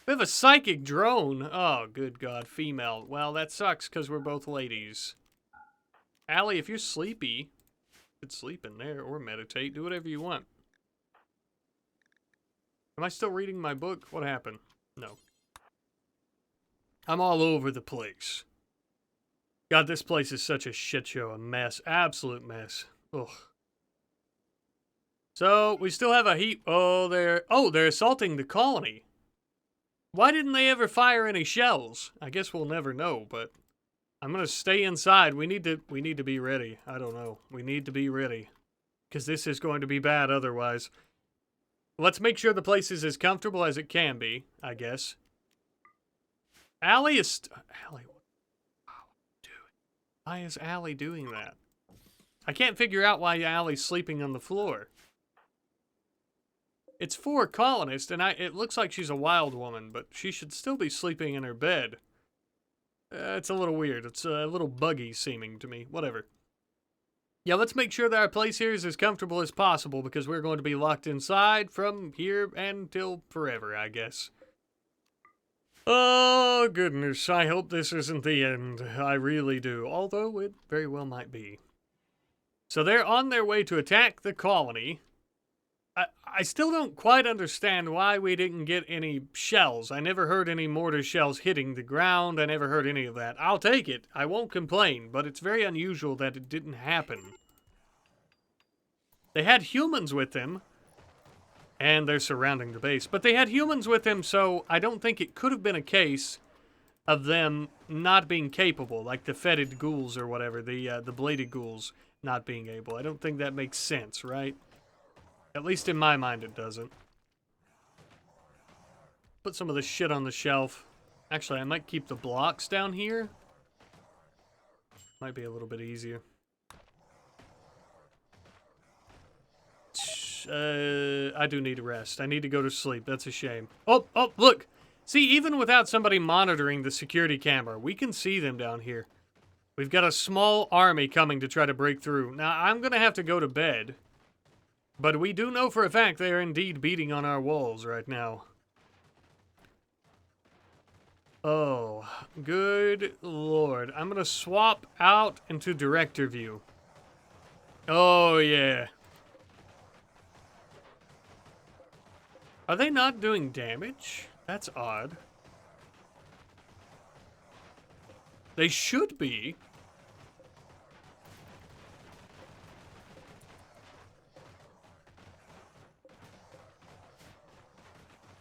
We have a psychic drone. Oh, good God, female. Well, that sucks because we're both ladies. Allie, if you're sleepy, you could sleep in there or meditate. Do whatever you want. Am I still reading my book? What happened? No. I'm all over the place. God, this place is such a shit show. A mess. Absolute mess. Ugh. So, we still have a heat... Oh, they're assaulting the colony. Why didn't they ever fire any shells? I guess we'll never know, but... I'm gonna stay inside. We need to be ready. I don't know. We need to be ready. Because this is going to be bad otherwise. Let's make sure the place is as comfortable as it can be, I guess. Allie is... Allie, what are you doing? Why is Allie doing that? I can't figure out why Allie's sleeping on the floor. It's for a colonist, and it looks like she's a wild woman, but she should still be sleeping in her bed. It's a little weird. It's a little buggy seeming to me. Whatever. Yeah, let's make sure that our place here is as comfortable as possible, because we're going to be locked inside from here until forever, I guess. Oh, goodness. I hope this isn't the end. I really do. Although it very well might be. So they're on their way to attack the colony. I still don't quite understand why we didn't get any shells. I never heard any mortar shells hitting the ground. I never heard any of that. I'll take it. I won't complain, but it's very unusual that it didn't happen. They had humans with them, and they're surrounding the base. But they had humans with them, so I don't think it could have been a case of them not being capable, like the fetid ghouls or whatever, the bladed ghouls not being able. I don't think that makes sense, right? At least in my mind, it doesn't. Put some of this shit on the shelf. Actually, I might keep the blocks down here. Might be a little bit easier. I do need a rest. I need to go to sleep. That's a shame. Oh, look! See, even without somebody monitoring the security camera, we can see them down here. We've got a small army coming to try to break through. Now, I'm gonna have to go to bed. But we do know for a fact they are indeed beating on our walls right now. Oh, good lord. I'm gonna swap out into director view. Oh, yeah. Are they not doing damage? That's odd. They should be.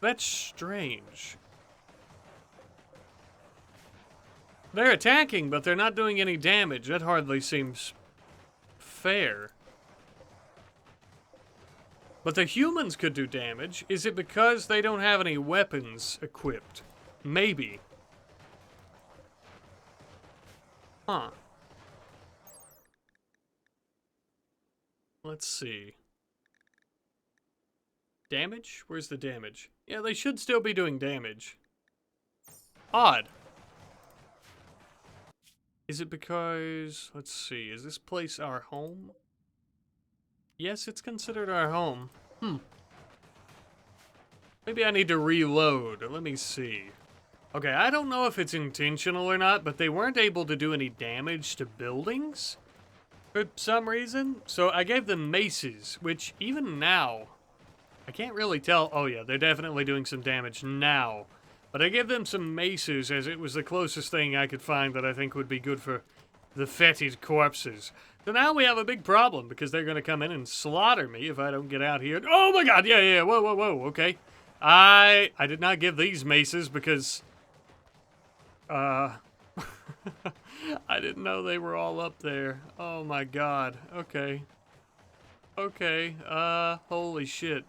That's strange. They're attacking, but they're not doing any damage. That hardly seems fair. But the humans could do damage. Is it because they don't have any weapons equipped? Maybe. Huh. Let's see. Damage? Where's the damage? Yeah, they should still be doing damage. Odd. Is it because... Let's see. Is this place our home? Yes, it's considered our home. Maybe I need to reload. Let me see. Okay, I don't know if it's intentional or not, but they weren't able to do any damage to buildings for some reason. So I gave them maces, which even now, I can't really tell. Oh yeah, they're definitely doing some damage now. But I gave them some maces as it was the closest thing I could find that I think would be good for the fetid corpses. So now we have a big problem because they're going to come in and slaughter me if I don't get out here. Oh my god, yeah, whoa, whoa, whoa, okay. I did not give these maces because, I didn't know they were all up there. Oh my god, okay. Okay, holy shit.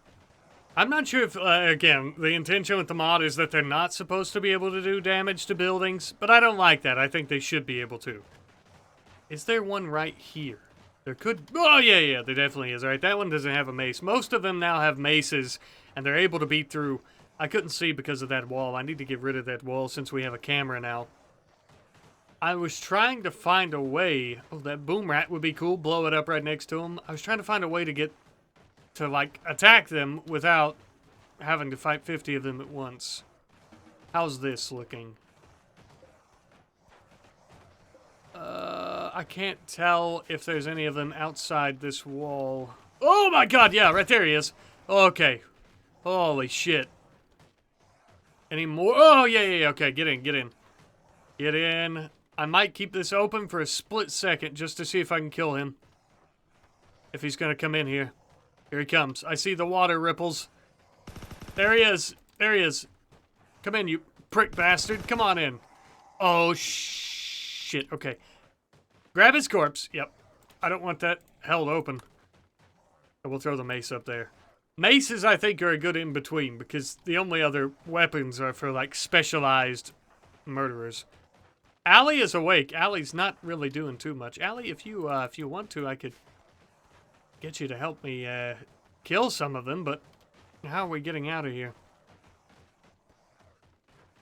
I'm not sure if, again, the intention with the mod is that they're not supposed to be able to do damage to buildings, but I don't like that. I think they should be able to. Is there one right here? There could... Oh, yeah, there definitely is. All right, that one doesn't have a mace. Most of them now have maces, and they're able to beat through. I couldn't see because of that wall. I need to get rid of that wall since we have a camera now. I was trying to find a way... Oh, that boom rat would be cool. Blow it up right next to him. I was trying to find a way to get... to, like, attack them without having to fight 50 of them at once. How's this looking? I can't tell if there's any of them outside this wall. Oh my god, yeah, right there he is. Okay. Holy shit. Any more? Oh, yeah, okay, get in. Get in. I might keep this open for a split second just to see if I can kill him. If he's gonna come in here. Here he comes. I see the water ripples. There he is. Come in, you prick bastard. Come on in. Oh, shit. Okay. Grab his corpse. Yep. I don't want that held open. We'll throw the mace up there. Maces, I think, are a good in-between, because the only other weapons are for, like, specialized murderers. Allie is awake. Allie's not really doing too much. Allie, if you want to, I could get you to help me kill some of them, but how are we getting out of here?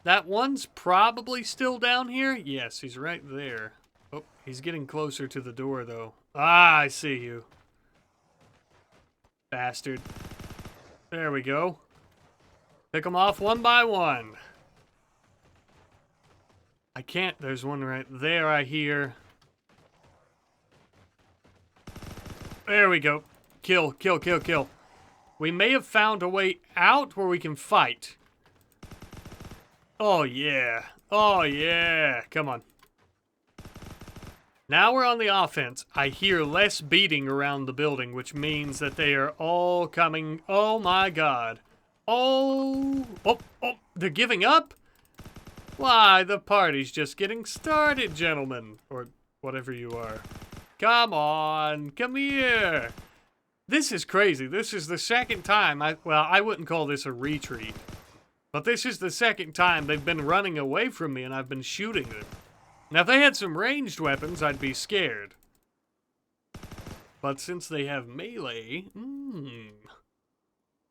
That one's probably still down here? Yes, he's right there. Oh, he's getting closer to the door, though. Ah, I see you. Bastard. There we go. Pick them off one by one. I can't. There's one right there, I hear. There we go. Kill. We may have found a way out where we can fight. Oh, yeah. Come on. Now we're on the offense. I hear less beating around the building, which means that they are all coming. Oh, my God. Oh, they're giving up? Why, the party's just getting started, gentlemen. Or whatever you are. Come on, come here. This is crazy. This is the second time I wouldn't call this a retreat. But this is the second time they've been running away from me and I've been shooting them. Now, if they had some ranged weapons, I'd be scared. But since they have melee...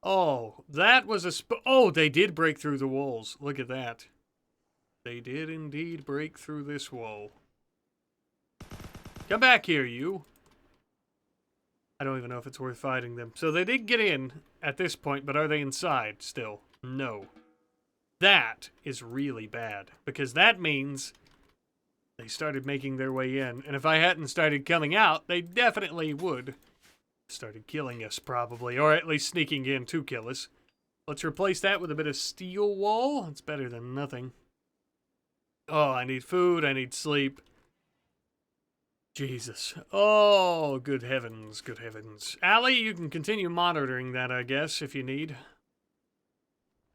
Oh, that was a... Oh, they did break through the walls. Look at that. They did indeed break through this wall. Come back here, you. I don't even know if it's worth fighting them. So they did get in at this point, but are they inside still? No. that is really bad, because that means they started making their way in, and if I hadn't started coming out, they definitely would. Started killing us, probably, or at least sneaking in to kill us. Let's replace that with a bit of steel wall. It's better than nothing. Oh, I need food, I need sleep. Jesus. Oh, good heavens, good heavens. Allie, you can continue monitoring that, I guess, if you need.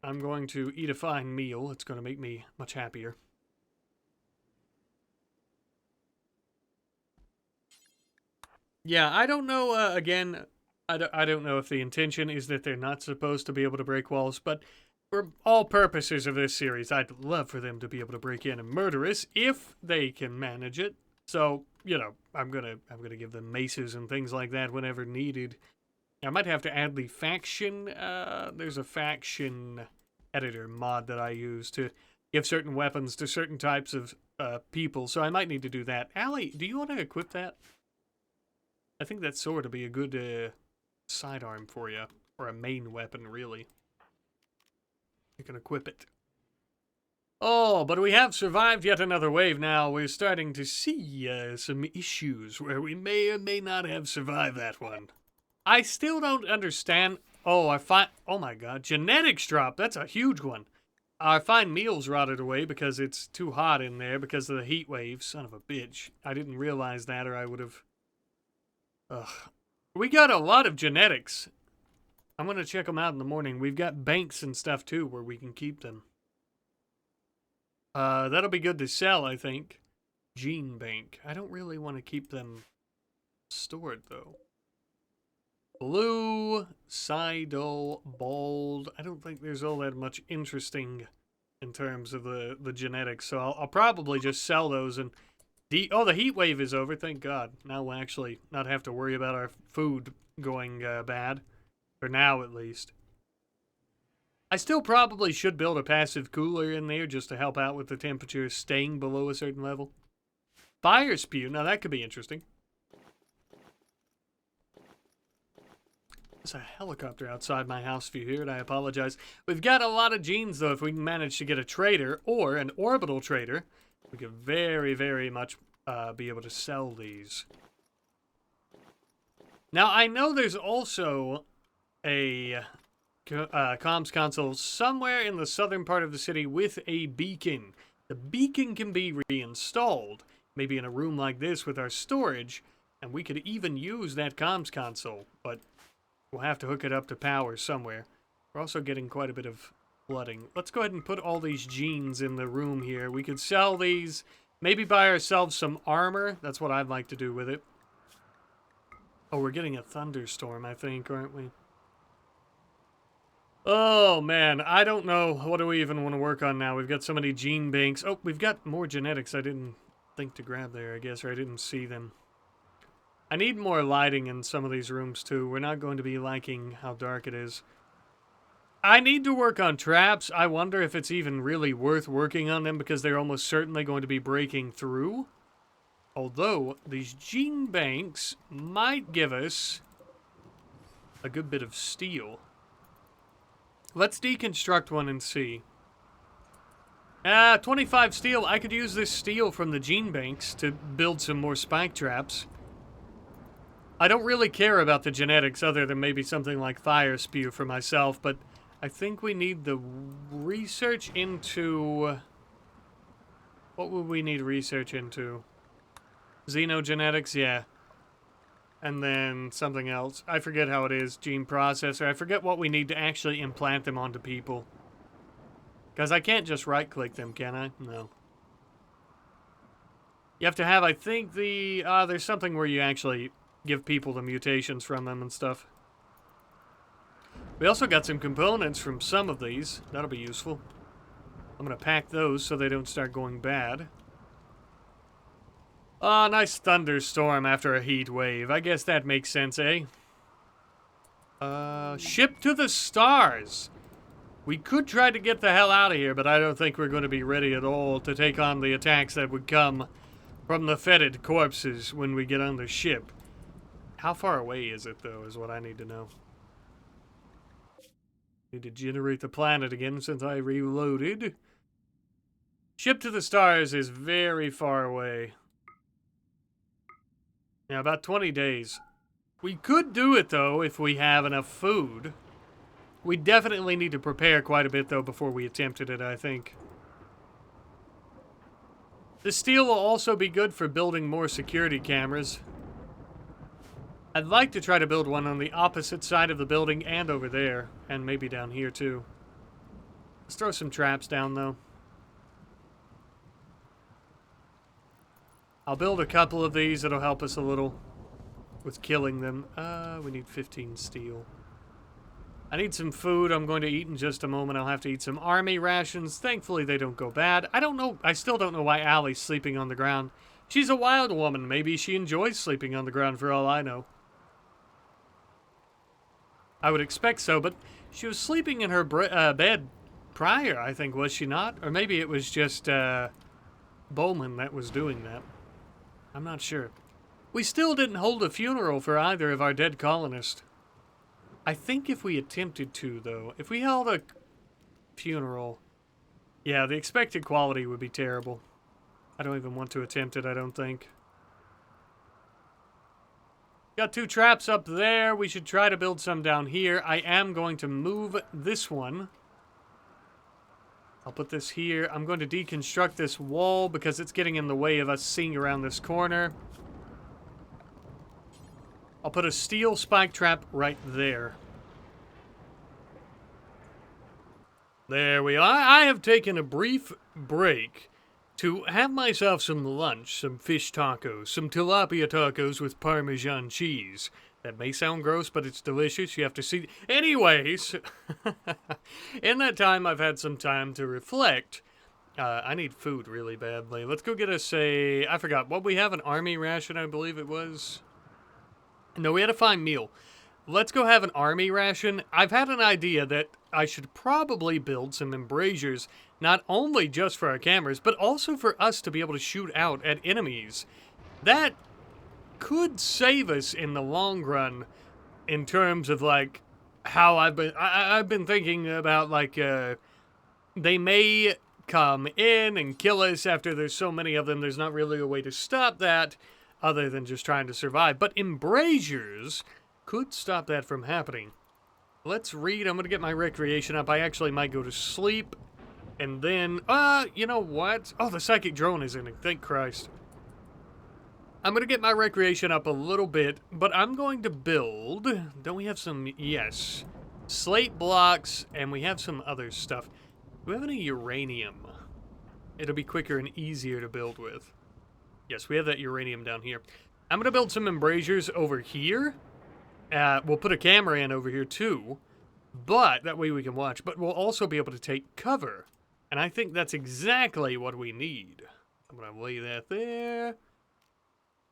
I'm going to eat a fine meal. It's going to make me much happier. Yeah, I don't know, again, I don't know if the intention is that they're not supposed to be able to break walls, but for all purposes of this series, I'd love for them to be able to break in and murder us if they can manage it. So, you know, I'm gonna give them maces and things like that whenever needed. I might have to add the faction, there's a faction editor mod that I use to give certain weapons to certain types of people, so I might need to do that. Allie, do you want to equip that? I think that sword would be a good sidearm for you, or a main weapon, really. You can equip it. Oh, but we have survived yet another wave now. We're starting to see some issues where we may or may not have survived that one. I still don't understand. Oh, oh my god, genetics drop. That's a huge one. Our fine meals rotted away because it's too hot in there because of the heat wave. Son of a bitch. I didn't realize that, or I would have... Ugh. We got a lot of genetics. I'm going to check them out in the morning. We've got banks and stuff, too, where we can keep them. That'll be good to sell, I think. Gene bank. I don't really want to keep them stored, though. Blue, Seidel, Bald. I don't think there's all that much interesting in terms of the genetics, so I'll probably just sell those and... Oh, the heat wave is over, thank God. Now we'll actually not have to worry about our food going bad. For now, at least. I still probably should build a passive cooler in there just to help out with the temperature staying below a certain level. Fire spew, now that could be interesting. There's a helicopter outside my house if you hear it, I apologize. We've got a lot of genes, though. If we can manage to get a trader or an orbital trader, we could very, very much be able to sell these. Now, I know there's also a comms console somewhere in the southern part of the city with a beacon. The beacon can be reinstalled, maybe in a room like this with our storage, and we could even use that comms console, but we'll have to hook it up to power somewhere. We're also getting quite a bit of flooding. Let's go ahead and put all these genes in the room here. We could sell these, maybe buy ourselves some armor. That's what I'd like to do with it. Oh, we're getting a thunderstorm, I think, aren't we? Oh, man, I don't know. What do we even want to work on now? We've got so many gene banks. Oh, we've got more genetics I didn't think to grab there, I guess, or I didn't see them. I need more lighting in some of these rooms, too. We're not going to be liking how dark it is. I need to work on traps. I wonder if it's even really worth working on them because they're almost certainly going to be breaking through. Although, these gene banks might give us a good bit of steel. Let's deconstruct one and see. 25 steel. I could use this steel from the gene banks to build some more spike traps. I don't really care about the genetics other than maybe something like fire spew for myself, but I think we need the research into... What would we need research into? Xenogenetics, yeah. And then something else. I forget how it is. Gene processor. I forget what we need to actually implant them onto people. Because I can't just right-click them, can I? No. You have to have, I think, the... there's something where you actually give people the mutations from them and stuff. We also got some components from some of these. That'll be useful. I'm going to pack those so they don't start going bad. Ah, nice thunderstorm after a heat wave. I guess that makes sense, eh? Ship to the stars. We could try to get the hell out of here, but I don't think we're going to be ready at all to take on the attacks that would come from the fetid corpses when we get on the ship. How far away is it, though, is what I need to know. Need to generate the planet again since I reloaded. Ship to the stars is very far away. Yeah, about 20 days. We could do it, though, if we have enough food. We definitely need to prepare quite a bit, though, before we attempted it, I think. The steel will also be good for building more security cameras. I'd like to try to build one on the opposite side of the building and over there, and maybe down here, too. Let's throw some traps down, though. I'll build a couple of these. It'll help us a little with killing them. We need 15 steel. I need some food I'm going to eat in just a moment. I'll have to eat some army rations. Thankfully, they don't go bad. I don't know. I still don't know why Allie's sleeping on the ground. She's a wild woman. Maybe she enjoys sleeping on the ground for all I know. I would expect so, but she was sleeping in her bed prior, I think, was she not? Or maybe it was just Bowman that was doing that. I'm not sure. We still didn't hold a funeral for either of our dead colonists. I think if we attempted to, though, if we held a funeral, yeah, the expected quality would be terrible. I don't even want to attempt it, I don't think. Got 2 traps up there. We should try to build some down here. I am going to move this one. I'll put this here. I'm going to deconstruct this wall because it's getting in the way of us seeing around this corner. I'll put a steel spike trap right there. There we are. I have taken a brief break to have myself some lunch, some fish tacos, some tilapia tacos with Parmesan cheese. That may sound gross, but it's delicious. You have to see. Anyways, in that time, I've had some time to reflect. I need food really badly. Let's go get us a... I forgot. What we have? An army ration, I believe it was. No, we had a fine meal. Let's go have an army ration. I've had an idea that I should probably build some embrasures, not only just for our cameras, but also for us to be able to shoot out at enemies. That could save us in the long run in terms of, like, how I've been thinking about, like, they may come in and kill us after there's so many of them. There's not really a way to stop that other than just trying to survive. But embrasures could stop that from happening. Let's read. I'm going to get my recreation up. I actually might go to sleep. And then, you know what? Oh, the psychic drone is in it. Thank Christ. I'm going to get my recreation up a little bit, but I'm going to build... Don't we have some... Yes. Slate blocks, and we have some other stuff. Do we have any uranium? It'll be quicker and easier to build with. Yes, we have that uranium down here. I'm going to build some embrasures over here. We'll put a camera in over here, too. But, that way we can watch. But we'll also be able to take cover. And I think that's exactly what we need. I'm going to lay that there.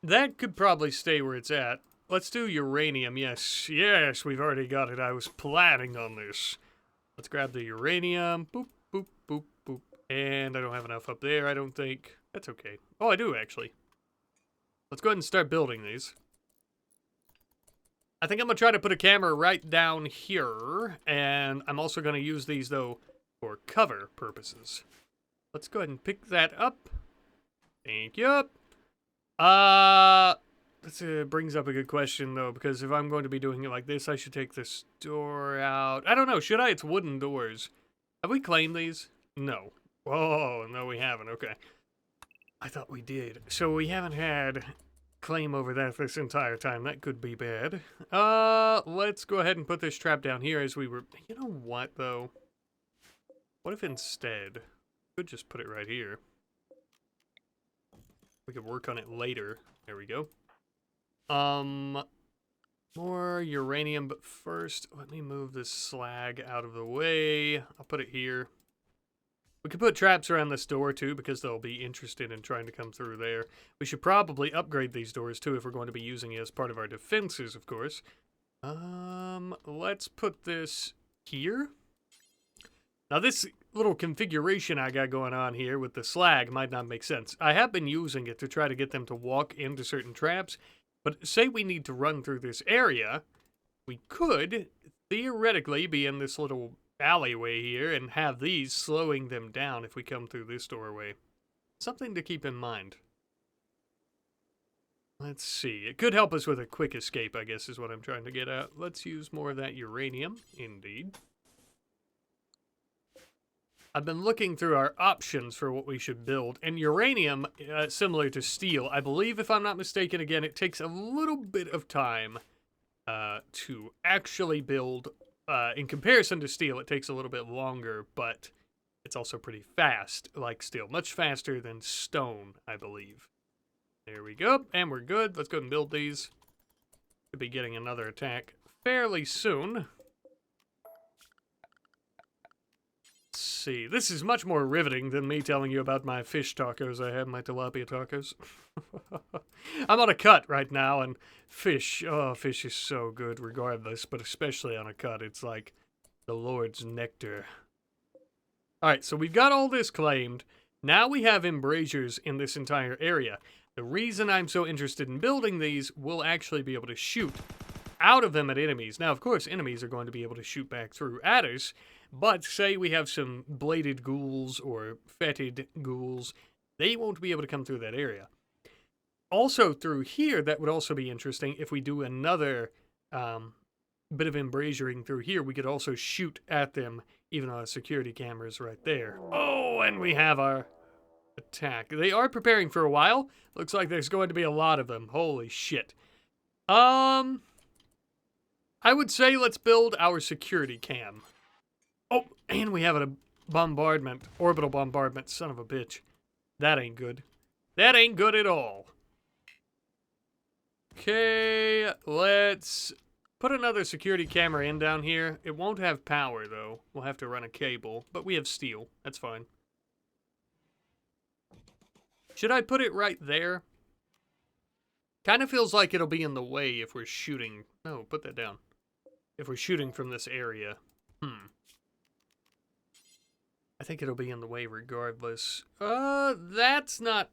That could probably stay where it's at. Let's do uranium. Yes, yes, we've already got it. I was planning on this. Let's grab the uranium. Boop, boop, boop, boop. And I don't have enough up there, I don't think. That's okay. Oh, I do, actually. Let's go ahead and start building these. I think I'm going to try to put a camera right down here. And I'm also going to use these, though, for cover purposes. Let's go ahead and pick that up. Thank you. This brings up a good question, though, because if I'm going to be doing it like this, I should take this door out. I don't know. Should I? It's wooden doors. Have we claimed these? No. Oh, no, we haven't. Okay. I thought we did. So we haven't had claim over that this entire time. That could be bad. Let's go ahead and put this trap down here as we were... You know what, though? What if instead... We could just put it right here. We could work on it later. There we go. More uranium, but first, let me move this slag out of the way. I'll put it here. We could put traps around this door, too, because they'll be interested in trying to come through there. We should probably upgrade these doors, too, if we're going to be using it as part of our defenses, of course. Let's put this here. Now, this little configuration I got going on here with the slag might not make sense. I have been using it to try to get them to walk into certain traps, but say we need to run through this area, we could theoretically be in this little alleyway here and have these slowing them down if we come through this doorway. Something to keep in mind. Let's see. It could help us with a quick escape, I guess, is what I'm trying to get at. Let's use more of that uranium. Indeed. I've been looking through our options for what we should build, and uranium, similar to steel, I believe, if I'm not mistaken, again, it takes a little bit of time to actually build. In comparison to steel, it takes a little bit longer, but it's also pretty fast, like steel. Much faster than stone, I believe. There we go, and we're good. Let's go and build these. Could be getting another attack fairly soon. Let's see. This is much more riveting than me telling you about my fish tacos I had, my tilapia tacos. I'm on a cut right now, and fish, oh, fish is so good regardless, but especially on a cut, it's like the Lord's nectar. Alright, so we've got all this claimed. Now we have embrasures in this entire area. The reason I'm so interested in building these, we'll actually be able to shoot out of them at enemies. Now, of course, enemies are going to be able to shoot back through at us, but say we have some bladed ghouls or fetid ghouls, they won't be able to come through that area. Also, through here, that would also be interesting. If we do another bit of embrasuring through here, we could also shoot at them, even though the security camera is right there. Oh, and we have our attack. They are preparing for a while. Looks like there's going to be a lot of them. Holy shit. I would say let's build our security cam. Oh, and we have a bombardment. Orbital bombardment. Son of a bitch. That ain't good. That ain't good at all. Okay, let's put another security camera in down here. It won't have power, though. We'll have to run a cable, but we have steel. That's fine. Should I put it right there? Kind of feels like it'll be in the way if we're shooting. No, put that down. If we're shooting from this area. I think it'll be in the way regardless. That's not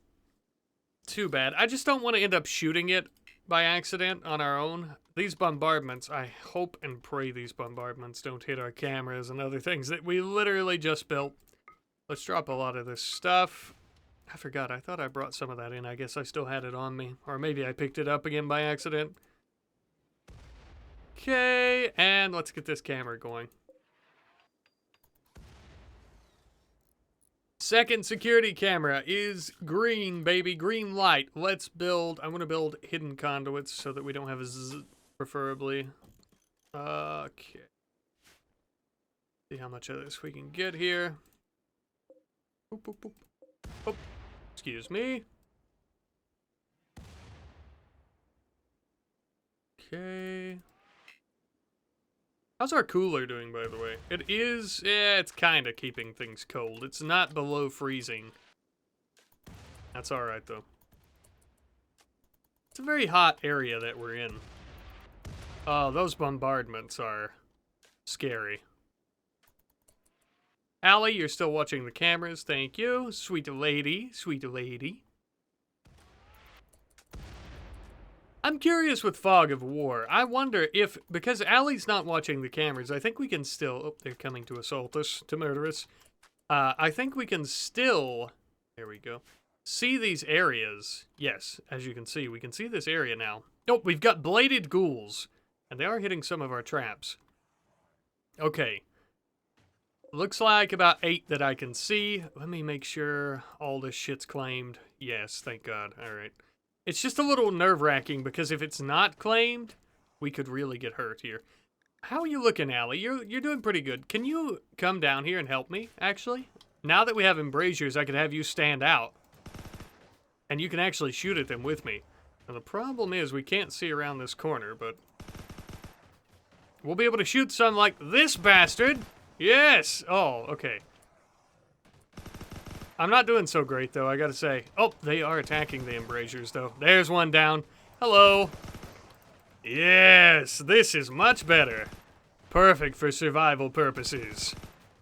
too bad. I just don't want to end up shooting it by accident on our own. These bombardments, I hope and pray these bombardments don't hit our cameras and other things that we literally just built. Let's drop a lot of this stuff. I forgot, I thought I brought some of that in. I guess I still had it on me. Or maybe I picked it up again by accident. Okay, and let's get this camera going. Second security camera is green, baby. Green light. Let's build. I'm going to build hidden conduits so that we don't have a zzz, preferably. Okay. See how much of this we can get here. Boop, boop, boop. Oh, excuse me. Okay. How's our cooler doing, by the way? It is, yeah, it's kind of keeping things cold. It's not below freezing. That's alright, though. It's a very hot area that we're in. Oh, those bombardments are scary. Allie, you're still watching the cameras. Thank you. Sweet lady. Sweet lady. I'm curious with Fog of War. I wonder if, because Allie's not watching the cameras, I think we can still... Oh, they're coming to assault us, to murder us. I think we can still... There we go. See these areas. Yes, as you can see, we can see this area now. Nope, we've got bladed ghouls. And they are hitting some of our traps. Okay. Looks like about 8 that I can see. Let me make sure all this shit's claimed. Yes, thank God. Alright. It's just a little nerve-wracking because if it's not claimed, we could really get hurt here. How are you looking, Allie? You're doing pretty good. Can you come down here and help me, actually? Now that we have embrasures, I could have you stand out. And you can actually shoot at them with me. Now, the problem is we can't see around this corner, but... we'll be able to shoot some like this bastard! Yes! Oh, okay. I'm not doing so great, though, I gotta say. Oh, they are attacking the embrasures, though. There's one down. Hello. Yes, this is much better. Perfect for survival purposes.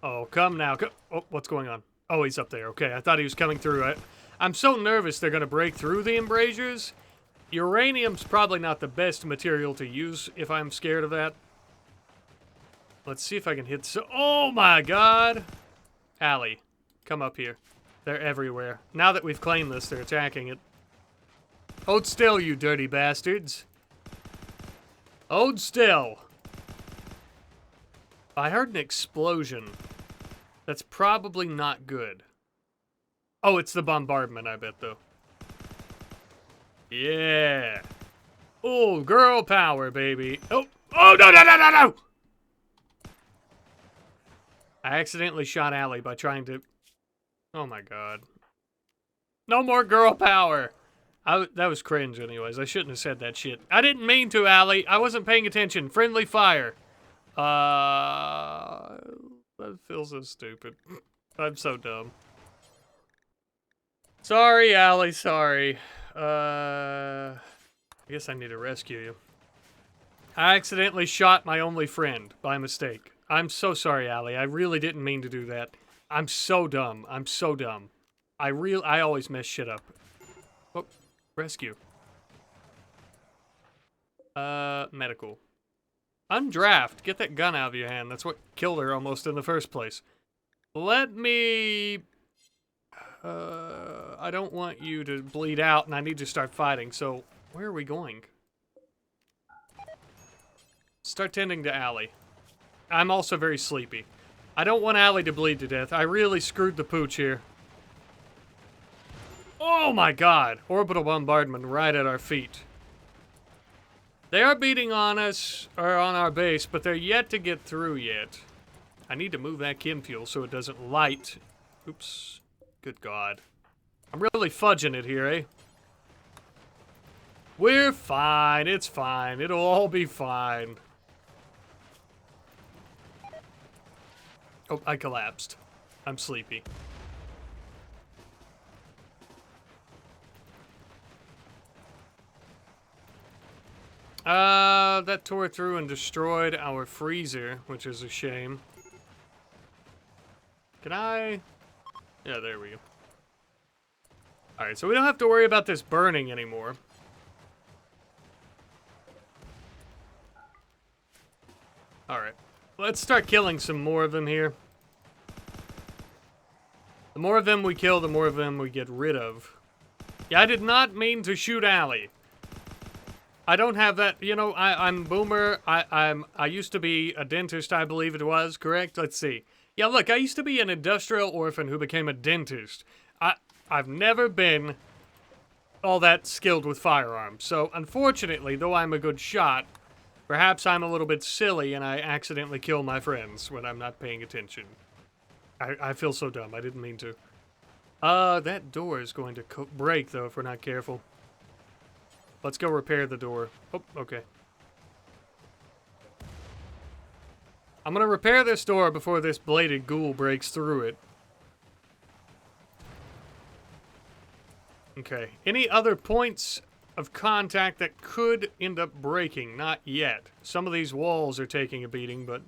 Oh, come now. Oh, what's going on? Oh, he's up there. Okay, I thought he was coming through. I'm so nervous they're gonna break through the embrasures. Uranium's probably not the best material to use if I'm scared of that. Let's see if I can hit so. Oh my god! Allie, come up here. They're everywhere. Now that we've claimed this, they're attacking it. Hold still, you dirty bastards. Hold still. I heard an explosion. That's probably not good. Oh, it's the bombardment, I bet, though. Yeah. Oh, girl power, baby. Oh, oh, no, no, no, no, no! I accidentally shot Allie by trying to... Oh, my God. No more girl power. That was cringe, anyways. I shouldn't have said that shit. I didn't mean to, Allie. I wasn't paying attention. Friendly fire. That feels so stupid. I'm so dumb. Sorry, Allie, sorry. I guess I need to rescue you. I accidentally shot my only friend by mistake. I'm so sorry, Allie. I really didn't mean to do that. I'm so dumb. I'm so dumb. I always mess shit up. Oh, rescue. Medical. Undraft. Get that gun out of your hand. That's what killed her almost in the first place. Let me... I don't want you to bleed out, and I need to start fighting, so where are we going? Start tending to Allie. I'm also very sleepy. I don't want Allie to bleed to death. I really screwed the pooch here. Oh my god! Orbital bombardment right at our feet. They are beating on us, or on our base, but they're yet to get through yet. I need to move that chem fuel so it doesn't light. Oops. Good god. I'm really fudging it here, eh? We're fine. It's fine. It'll all be fine. Oh, I collapsed. I'm sleepy. That tore through and destroyed our freezer, which is a shame. Can I... Yeah, there we go. Alright, so we don't have to worry about this burning anymore. Alright. Let's start killing some more of them here. The more of them we kill, the more of them we get rid of. Yeah, I did not mean to shoot Allie. I don't have that, you know, I'm Boomer. I used to be a dentist, I believe it was, correct? Let's see. Yeah, look, I used to be an industrial orphan who became a dentist. I've never been all that skilled with firearms. So, unfortunately, though I'm a good shot, perhaps I'm a little bit silly and I accidentally kill my friends when I'm not paying attention. I feel so dumb. I didn't mean to. That door is going to break, though, if we're not careful. Let's go repair the door. Oh, okay. I'm gonna repair this door before this bladed ghoul breaks through it. Okay. Any other points of contact that could end up breaking? Not yet. Some of these walls are taking a beating, but...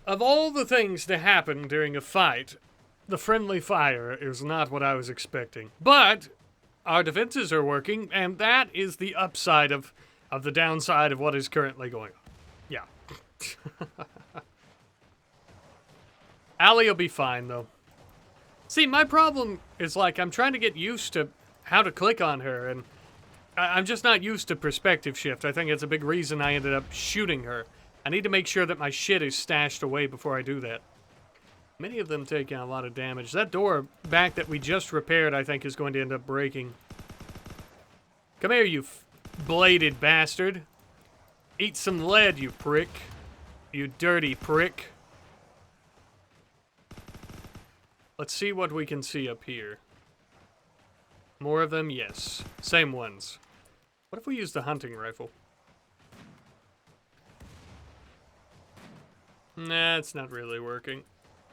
Of all the things to happen during a fight, the friendly fire is not what I was expecting. But... our defenses are working, and that is the upside of the downside of what is currently going on. Yeah. Allie will be fine, though. See, my problem is, like, I'm trying to get used to how to click on her, and I'm just not used to perspective shift. I think it's a big reason I ended up shooting her. I need to make sure that my shit is stashed away before I do that. Many of them taking a lot of damage. That door back that we just repaired, I think, is going to end up breaking. Come here, you bladed bastard. Eat some lead, you prick. You dirty prick. Let's see what we can see up here. More of them? Yes. Same ones. What if we use the hunting rifle? Nah, it's not really working.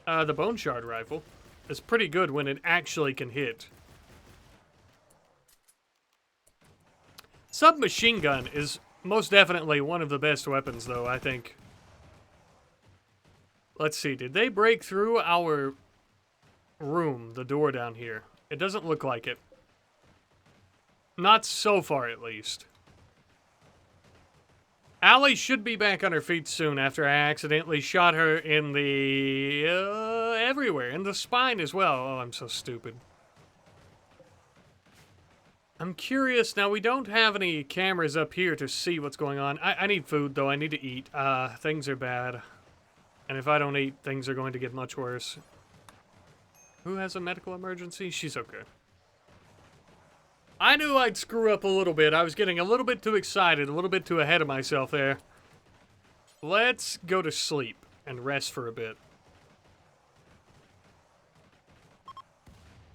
The bone shard rifle is pretty good when it actually can hit. Submachine gun is most definitely one of the best weapons, though, I think. Let's see, did they break through our room, the door down here? It doesn't look like it. Not so far, at least. Allie should be back on her feet soon after I accidentally shot her in the... everywhere. In the spine as well. Oh, I'm so stupid. I'm curious. Now, we don't have any cameras up here to see what's going on. I need food, though. I need to eat. Things are bad. And if I don't eat, things are going to get much worse. Who has a medical emergency? She's okay. I knew I'd screw up a little bit. I was getting a little bit too excited, a little bit too ahead of myself there. Let's go to sleep and rest for a bit.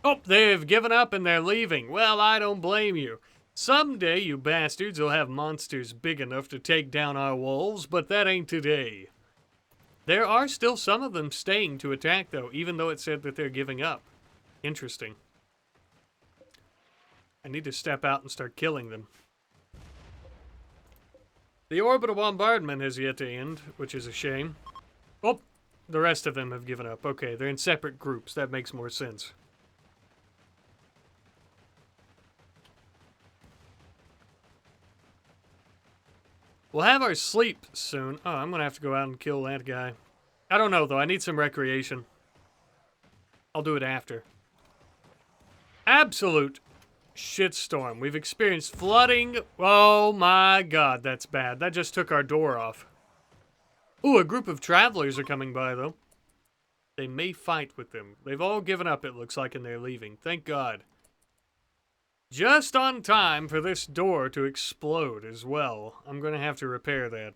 Oh, they've given up and they're leaving. Well, I don't blame you. Someday, you bastards will have monsters big enough to take down our wolves, but that ain't today. There are still some of them staying to attack, though, even though it said that they're giving up. Interesting. I need to step out and start killing them. The orbital bombardment has yet to end, which is a shame. Oh, the rest of them have given up. Okay, they're in separate groups. That makes more sense. We'll have our sleep soon. Oh, I'm going to have to go out and kill that guy. I don't know, though. I need some recreation. I'll do it after. Absolute shitstorm. We've experienced flooding. Oh my god, that's bad. That just took our door off. Ooh, a group of travelers are coming by, though. They may fight with them. They've all given up, it looks like, and they're leaving. Thank God. Just on time for this door to explode as well. I'm going to have to repair that.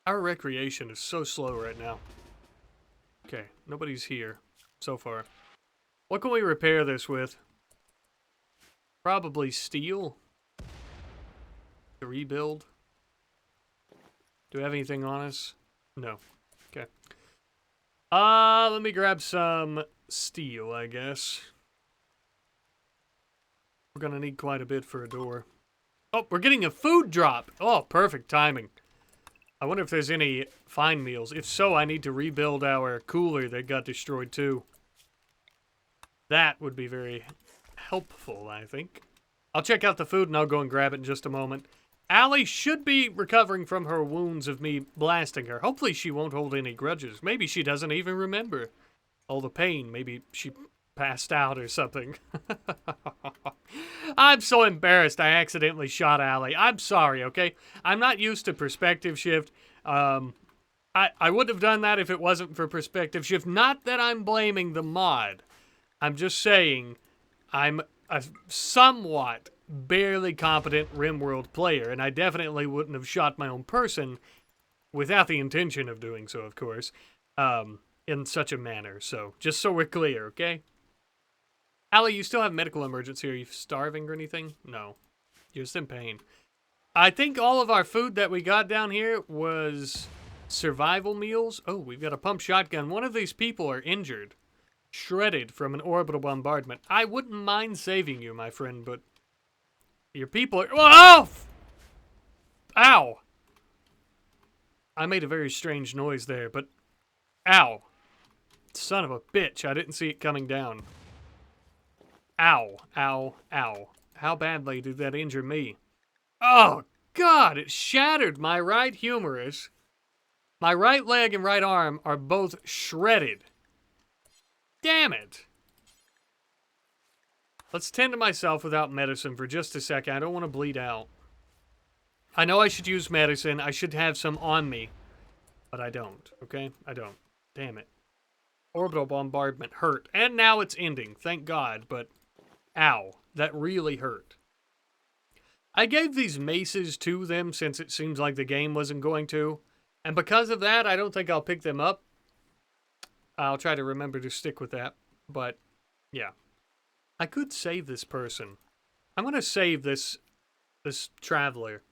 Our recreation is so slow right now. Okay, nobody's here so far. What can we repair this with? Probably steel. To rebuild. Do we have anything on us? No. Okay. Let me grab some steel, I guess. We're gonna need quite a bit for a door. Oh, we're getting a food drop! Oh, perfect timing. I wonder if there's any fine meals. If so, I need to rebuild our cooler that got destroyed too. That would be very helpful, I think. I'll check out the food and I'll go and grab it in just a moment. Allie should be recovering from her wounds of me blasting her. Hopefully she won't hold any grudges. Maybe she doesn't even remember all the pain. Maybe she passed out or something. I'm so embarrassed I accidentally shot Allie. I'm sorry, okay? I'm not used to perspective shift. I would have done that if it wasn't for perspective shift. Not that I'm blaming the mod. I'm just saying I'm a somewhat barely competent RimWorld player, and I definitely wouldn't have shot my own person without the intention of doing so, of course, in such a manner. So, just so we're clear, okay? Allie, you still have medical emergency. Are you starving or anything? No. You're just in pain. I think all of our food that we got down here was survival meals. Oh, we've got a pump shotgun. One of these people are injured. Shredded from an orbital bombardment. I wouldn't mind saving you, my friend, but your people are... Oh! Ow! I made a very strange noise there, but... Ow. Son of a bitch, I didn't see it coming down. Ow, ow, ow. How badly did that injure me? Oh, God, it shattered my right humerus. My right leg and right arm are both shredded. Damn it. Let's tend to myself without medicine for just a second. I don't want to bleed out. I know I should use medicine. I should have some on me. But I don't, okay? I don't. Damn it. Orbital bombardment hurt. And now it's ending. Thank God, but... Ow. That really hurt. I gave these maces to them since it seems like the game wasn't going to. And because of that, I don't think I'll pick them up. I'll try to remember to stick with that. But, yeah. I could save this person. I'm going to save this traveler.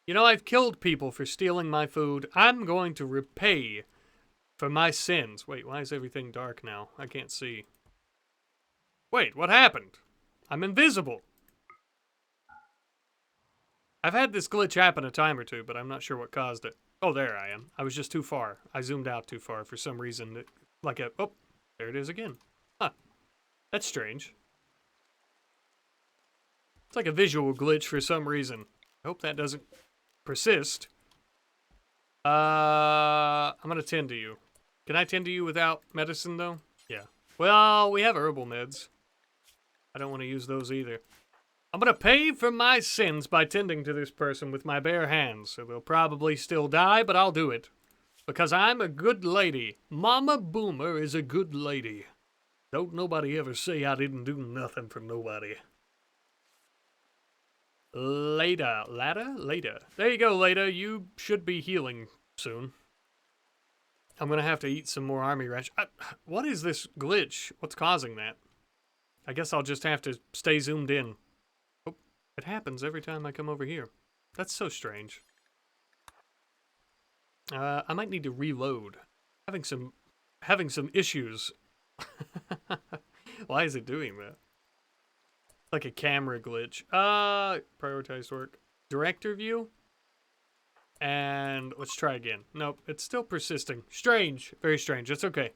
You know, I've killed people for stealing my food. I'm going to repay for my sins. Wait, why is everything dark now? I can't see. Wait, what happened? I'm invisible. I've had this glitch happen a time or two, but I'm not sure what caused it. Oh, there I am. I was just too far. I zoomed out too far for some reason. Oh, there it is again. Huh. That's strange. It's like a visual glitch for some reason. I hope that doesn't persist. I'm gonna tend to you. Can I tend to you without medicine, though? Yeah. Well, we have herbal meds. I don't want to use those either. I'm gonna pay for my sins by tending to this person with my bare hands, so they'll probably still die, but I'll do it. Because I'm a good lady. Mama Boomer is a good lady. Don't nobody ever say I didn't do nothing for nobody. Later. There you go, Leda. You should be healing soon. I'm gonna have to eat some more army rations. What is this glitch? What's causing that? I guess I'll just have to stay zoomed in. Oh, it happens every time I come over here. That's so strange. I might need to reload. Having some issues. Why is it doing that? Like a camera glitch. Prioritized work. Director view. And let's try again. Nope, it's still persisting. Strange. Very strange. It's okay.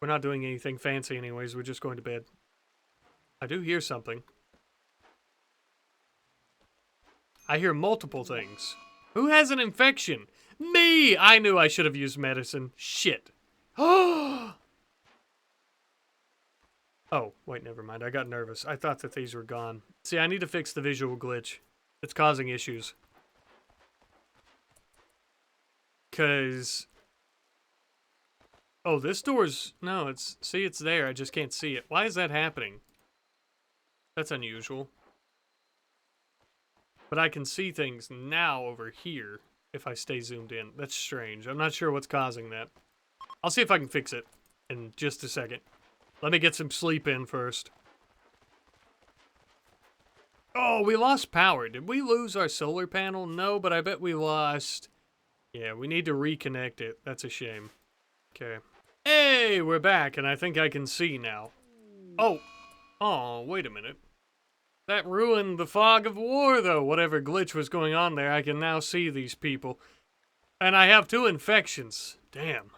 We're not doing anything fancy anyways. We're just going to bed. I do hear something. I hear multiple things. Who has an infection? Me! I knew I should have used medicine. Shit. Oh, wait, never mind. I got nervous. I thought that these were gone. See, I need to fix the visual glitch. It's causing issues. Because... Oh, this door's... No, it's... See, it's there. I just can't see it. Why is that happening? That's unusual. But I can see things now over here if I stay zoomed in. That's strange. I'm not sure what's causing that. I'll see if I can fix it in just a second. Let me get some sleep in first. Oh, we lost power. Did we lose our solar panel? No, but I bet we lost... Yeah, we need to reconnect it. That's a shame. Okay. Hey, we're back, and I think I can see now. Oh. Oh, wait a minute. That ruined the fog of war, though. Whatever glitch was going on there, I can now see these people. And I have 2 infections. Damn.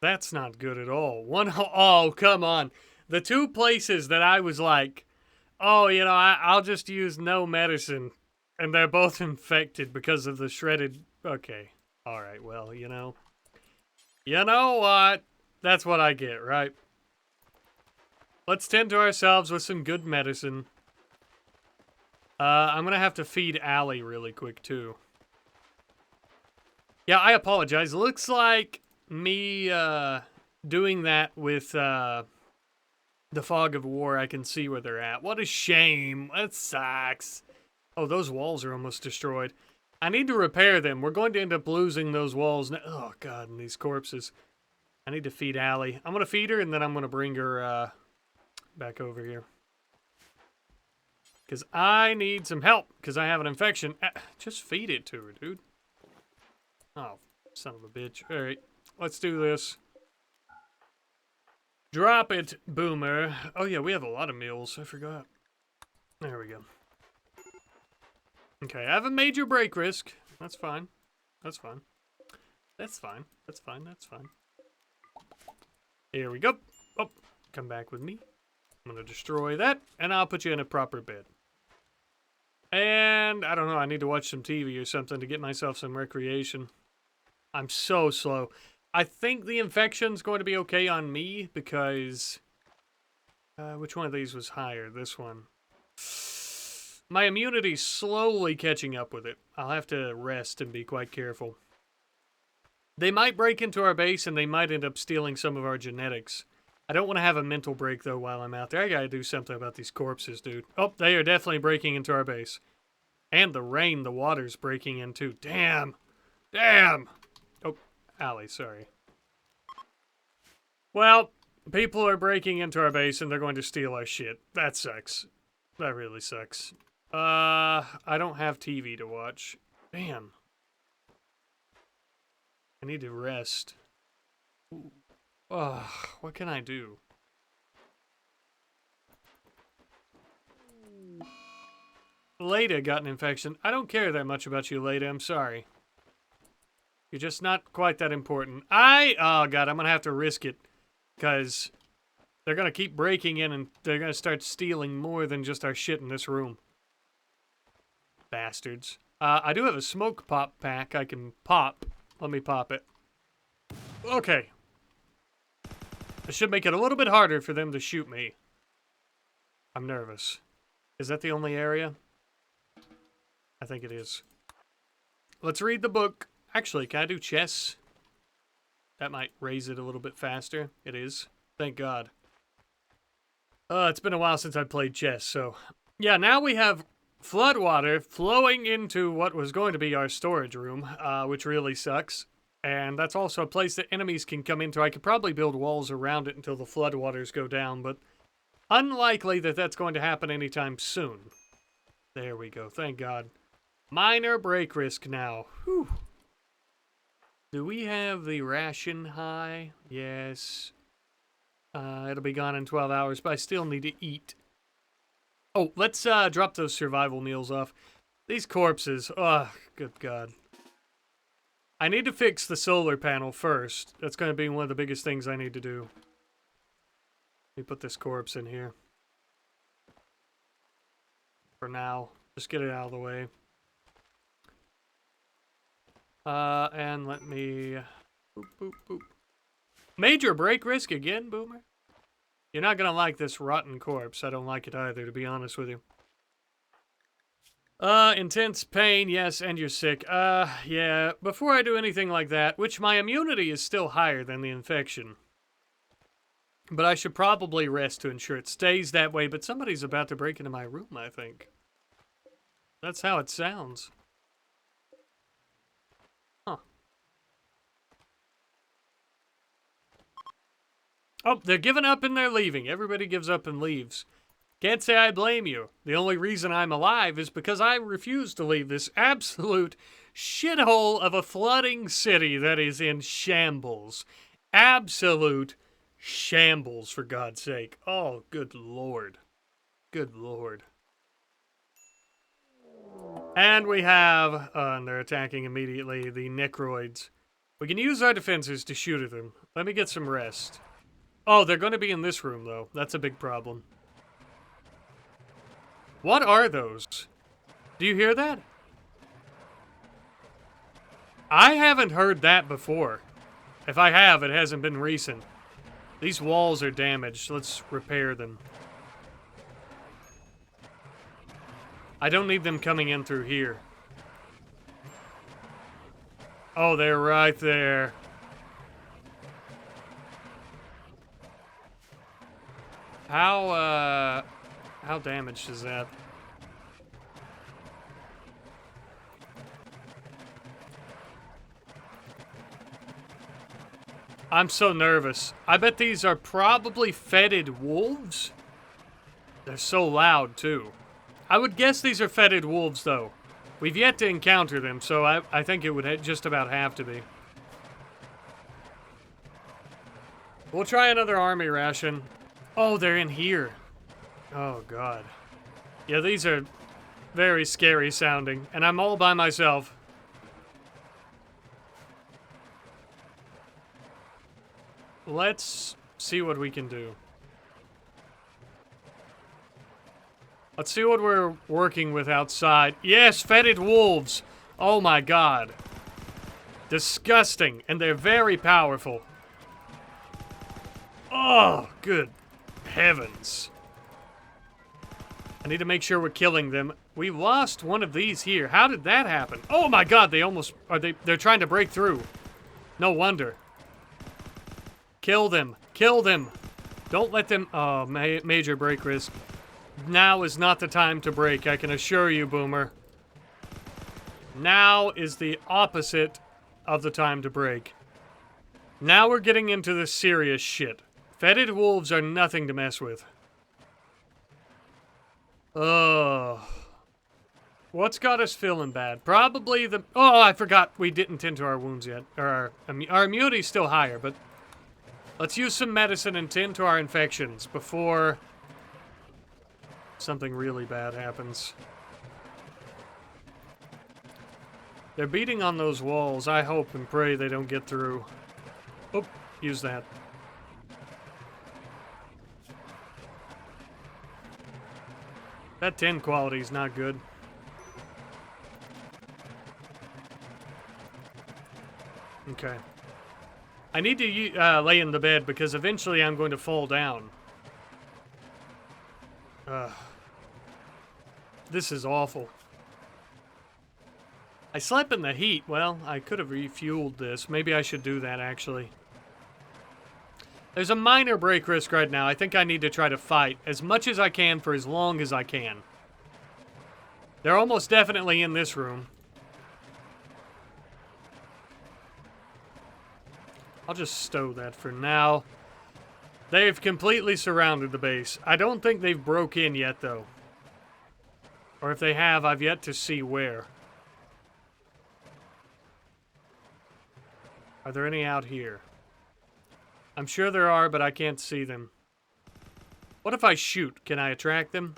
That's not good at all. Oh, come on. The 2 places that I was like, oh, you know, I'll just use no medicine. And they're both infected because of the shredded... Okay. All right, well, you know. You know what? That's what I get, right? Let's tend to ourselves with some good medicine. I'm gonna have to feed Allie really quick, too. Yeah, I apologize. Looks like me, doing that with, the fog of war, I can see where they're at. What a shame. That sucks. Oh, those walls are almost destroyed. I need to repair them. We're going to end up losing those walls now. Oh, God, and these corpses. I need to feed Allie. I'm going to feed her, and then I'm going to bring her, back over here. Because I need some help, because I have an infection. Just feed it to her, dude. Oh, son of a bitch. All right, let's do this. Drop it, Boomer. Oh, yeah, we have a lot of meals. I forgot. There we go. Okay, I have a major break risk. That's fine. That's fine. That's fine. That's fine. That's fine. Here we go. Oh, come back with me. I'm going to destroy that, and I'll put you in a proper bed. And, I don't know, I need to watch some TV or something to get myself some recreation. I'm so slow. I think the infection's going to be okay on me, because... which one of these was higher? This one. My immunity's slowly catching up with it. I'll have to rest and be quite careful. They might break into our base, and they might end up stealing some of our genetics. I don't want to have a mental break, though, while I'm out there. I gotta do something about these corpses, dude. Oh, they are definitely breaking into our base. And the rain, the water's breaking in, too. Damn! Damn! Oh, Allie, sorry. Well, people are breaking into our base, and they're going to steal our shit. That sucks. That really sucks. I don't have TV to watch. Damn. I need to rest. Ugh, what can I do? Leda got an infection. I don't care that much about you, Leda. I'm sorry. You're just not quite that important. Oh, God, I'm going to have to risk it. Because they're going to keep breaking in and they're going to start stealing more than just our shit in this room. Bastards. I do have a smoke pop pack I can pop. Let me pop it. Okay. I should make it a little bit harder for them to shoot me. I'm nervous. Is that the only area? I think it is. Let's read the book. Actually, can I do chess? That might raise it a little bit faster. It is. Thank God. It's been a while since I played chess, so... Yeah, now we have floodwater flowing into what was going to be our storage room, which really sucks. And that's also a place that enemies can come into. I could probably build walls around it until the floodwaters go down, but unlikely that that's going to happen anytime soon. There we go, thank God. Minor break risk now. Whew. Do we have the ration high? Yes. It'll be gone in 12 hours, but I still need to eat. Oh, let's drop those survival meals off. These corpses, oh, good God. I need to fix the solar panel first. That's going to be one of the biggest things I need to do. Let me put this corpse in here. For now. Just get it out of the way. And let me... Boop, boop, boop. Major break risk again, Boomer? You're not gonna like this rotten corpse. I don't like it either, to be honest with you. Intense pain, yes, and you're sick. Yeah, before I do anything like that, which my immunity is still higher than the infection. But I should probably rest to ensure it stays that way, but somebody's about to break into my room, I think. That's how it sounds. Huh. Oh, they're giving up and they're leaving. Everybody gives up and leaves. Can't say I blame you. The only reason I'm alive is because I refuse to leave this absolute shithole of a flooding city that is in shambles. Absolute shambles, for God's sake. Oh, good Lord. Good Lord. And we have, and they're attacking immediately, the Necroids. We can use our defenses to shoot at them. Let me get some rest. Oh, they're going to be in this room, though. That's a big problem. What are those? Do you hear that? I haven't heard that before. If I have, it hasn't been recent. These walls are damaged. Let's repair them. I don't need them coming in through here. Oh, they're right there. How damaged is that? I'm so nervous. I bet these are probably fetid wolves. They're so loud, too. I would guess these are fetid wolves, though. We've yet to encounter them, so I think it would just about have to be. We'll try another army ration. Oh, they're in here. Oh, God. Yeah, these are very scary sounding, and I'm all by myself. Let's see what we can do. Let's see what we're working with outside. Yes, fetid wolves. Oh, my God. Disgusting, and they're very powerful. Oh, good heavens. I need to make sure we're killing them. We lost one of these here. How did that happen? Oh my God, they almost... They're trying to break through. No wonder. Kill them. Kill them. Don't let them... Oh, major break risk. Now is not the time to break, I can assure you, Boomer. Now is the opposite of the time to break. Now we're getting into the serious shit. Fetid wolves are nothing to mess with. Ugh. What's got us feeling bad? Probably the... Oh, I forgot we didn't tend to our wounds yet. Or our immunity's still higher, but... Let's use some medicine and tend to our infections before... something really bad happens. They're beating on those walls. I hope and pray they don't get through. Oop, use that. That 10 quality is not good. Okay. I need to lay in the bed because eventually I'm going to fall down. This is awful. I slept in the heat. Well, I could have refueled this. Maybe I should do that, actually. There's a minor break risk right now. I think I need to try to fight as much as I can for as long as I can. They're almost definitely in this room. I'll just stow that for now. They've completely surrounded the base. I don't think they've broke in yet, though. Or if they have, I've yet to see where. Are there any out here? I'm sure there are, but I can't see them. What if I shoot? Can I attract them?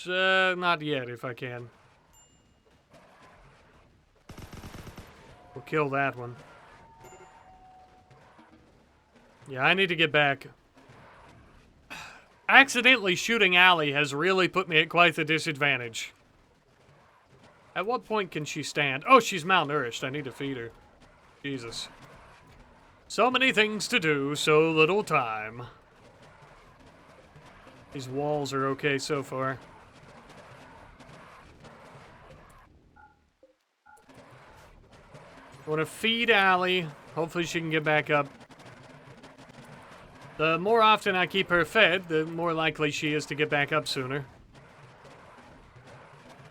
Not yet, if I can. We'll kill that one. Yeah, I need to get back. Accidentally shooting Allie has really put me at quite the disadvantage. At what point can she stand? Oh, she's malnourished. I need to feed her. Jesus. So many things to do, so little time. These walls are okay so far. I want to feed Allie. Hopefully she can get back up. The more often I keep her fed, the more likely she is to get back up sooner.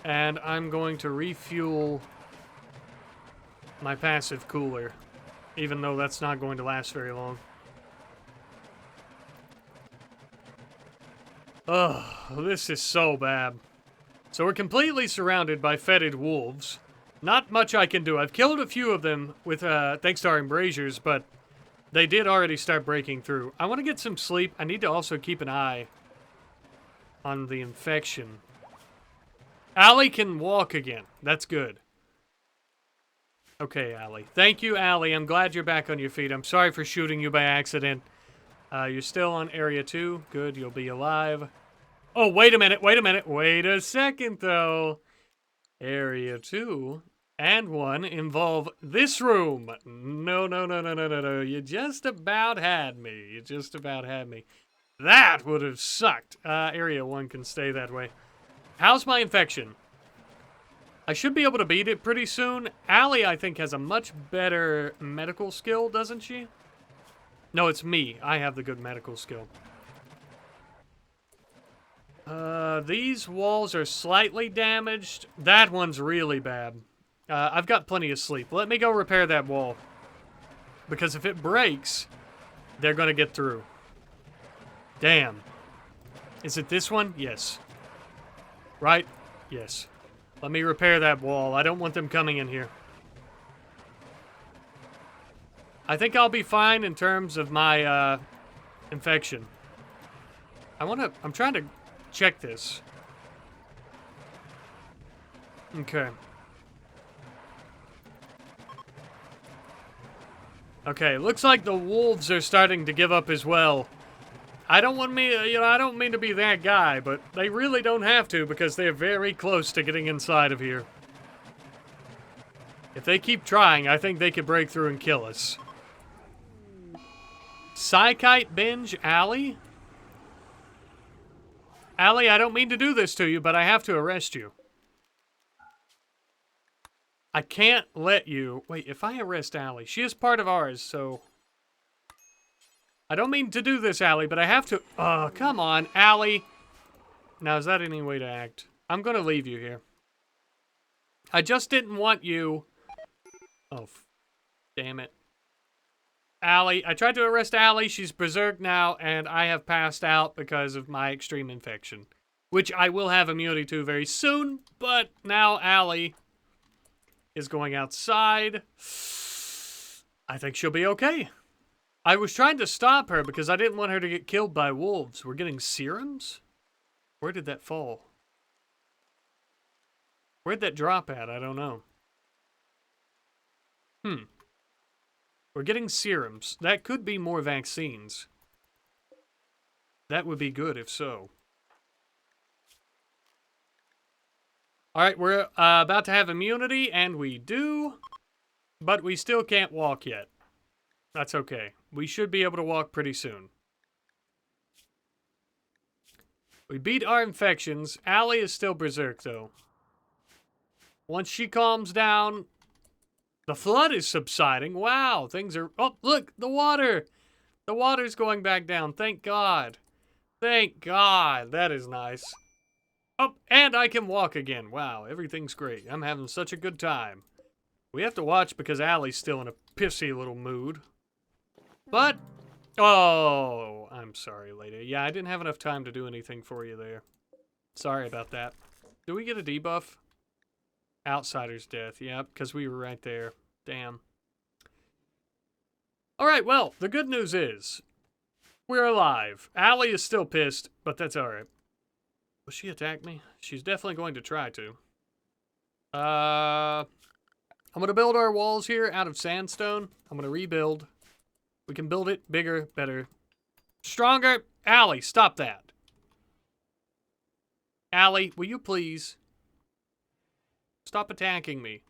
And I'm going to refuel my passive cooler, even though that's not going to last very long. Oh, this is so bad. So we're completely surrounded by fetid wolves. Not much I can do. I've killed a few of them with thanks to our embrasures, but they did already start breaking through. I want to get some sleep. I need to also keep an eye on the infection. Allie can walk again. That's good. Okay, Allie. Thank you, Allie. I'm glad you're back on your feet. I'm sorry for shooting you by accident. You're still on Area 2. Good, you'll be alive. Oh, wait a minute, wait a minute. Wait a second, though. Area 2 and 1 involve this room. No, no, no, no, no, no, no. You just about had me. You just about had me. That would have sucked. Area 1 can stay that way. How's my infection? I should be able to beat it pretty soon. Allie, I think, has a much better medical skill, doesn't she? No, it's me. I have the good medical skill. These walls are slightly damaged. That one's really bad. I've got plenty of sleep. Let me go repair that wall. Because if it breaks, they're going to get through. Damn. Is it this one? Yes. Right? Yes. Let me repair that wall. I don't want them coming in here. I think I'll be fine in terms of my, infection. I'm trying to check this. Okay. Okay, looks like the wolves are starting to give up as well. I don't mean to be that guy, but they really don't have to because they're very close to getting inside of here. If they keep trying, I think they could break through and kill us. Psychite binge, Allie? Allie, I don't mean to do this to you, but I have to arrest you. I can't let you... Wait, if I arrest Allie, she is part of ours, so... I don't mean to do this, Allie, but I have to... Oh, come on, Allie. Now, is that any way to act? I'm going to leave you here. I just didn't want you... Oh, damn it. Allie, I tried to arrest Allie. She's berserk now, and I have passed out because of my extreme infection. Which I will have immunity to very soon, but now Allie is going outside. I think she'll be okay. I was trying to stop her because I didn't want her to get killed by wolves. We're getting serums? Where did that fall? Where'd that drop at? I don't know. We're getting serums. That could be more vaccines. That would be good if so. All right, we're about to have immunity, and we do, but we still can't walk yet. That's okay. We should be able to walk pretty soon. We beat our infections. Allie is still berserk, though. Once she calms down, the flood is subsiding. Wow, things are... Oh, look, the water. The water's going back down. Thank God. Thank God. That is nice. Oh, and I can walk again. Wow, everything's great. I'm having such a good time. We have to watch because Allie's still in a pissy little mood. But, oh, I'm sorry, lady. Yeah, I didn't have enough time to do anything for you there. Sorry about that. Do we get a debuff? Outsider's death. Yeah, because we were right there. Damn. All right, well, the good news is we're alive. Allie is still pissed, but that's all right. Will she attack me? She's definitely going to try to. I'm going to build our walls here out of sandstone. I'm going to rebuild. We can build it bigger, better, stronger. Allie, stop that. Allie, will you please stop attacking me?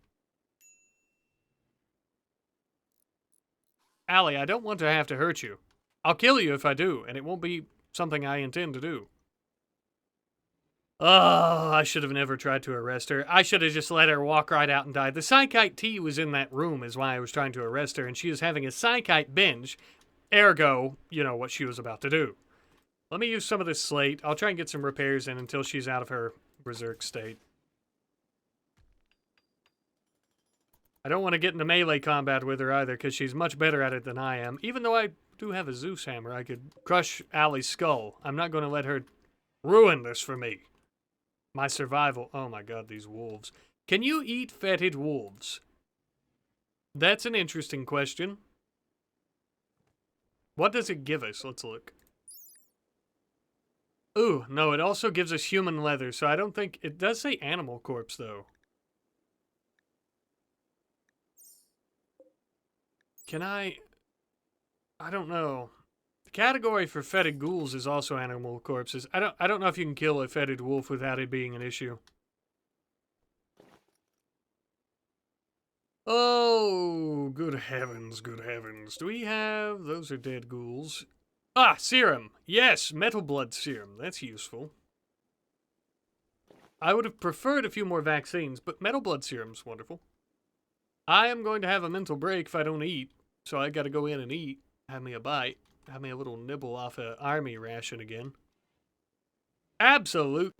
Allie, I don't want to have to hurt you. I'll kill you if I do, and it won't be something I intend to do. Oh, I should have never tried to arrest her. I should have just let her walk right out and die. The Psychite tea was in that room is why I was trying to arrest her, and she was having a Psychite binge. Ergo, you know what she was about to do. Let me use some of this slate. I'll try and get some repairs in until she's out of her berserk state. I don't want to get into melee combat with her either, because she's much better at it than I am. Even though I do have a Zeus hammer, I could crush Allie's skull. I'm not going to let her ruin this for me. My survival. Oh my god, these wolves. Can you eat fetid wolves? That's an interesting question. What does it give us? Let's look. Ooh, no, it also gives us human leather, so I don't think... It does say animal corpse, though. Can I don't know. The category for fetid ghouls is also animal corpses. I don't know if you can kill a fetid wolf without it being an issue. Oh, good heavens, good heavens. Do we have... Those are dead ghouls. Ah, serum. Yes, metal blood serum. That's useful. I would have preferred a few more vaccines, but metal blood serum's wonderful. I am going to have a mental break if I don't eat, so I gotta go in and eat. Have me a bite. Have me a little nibble off an army ration again. Absolute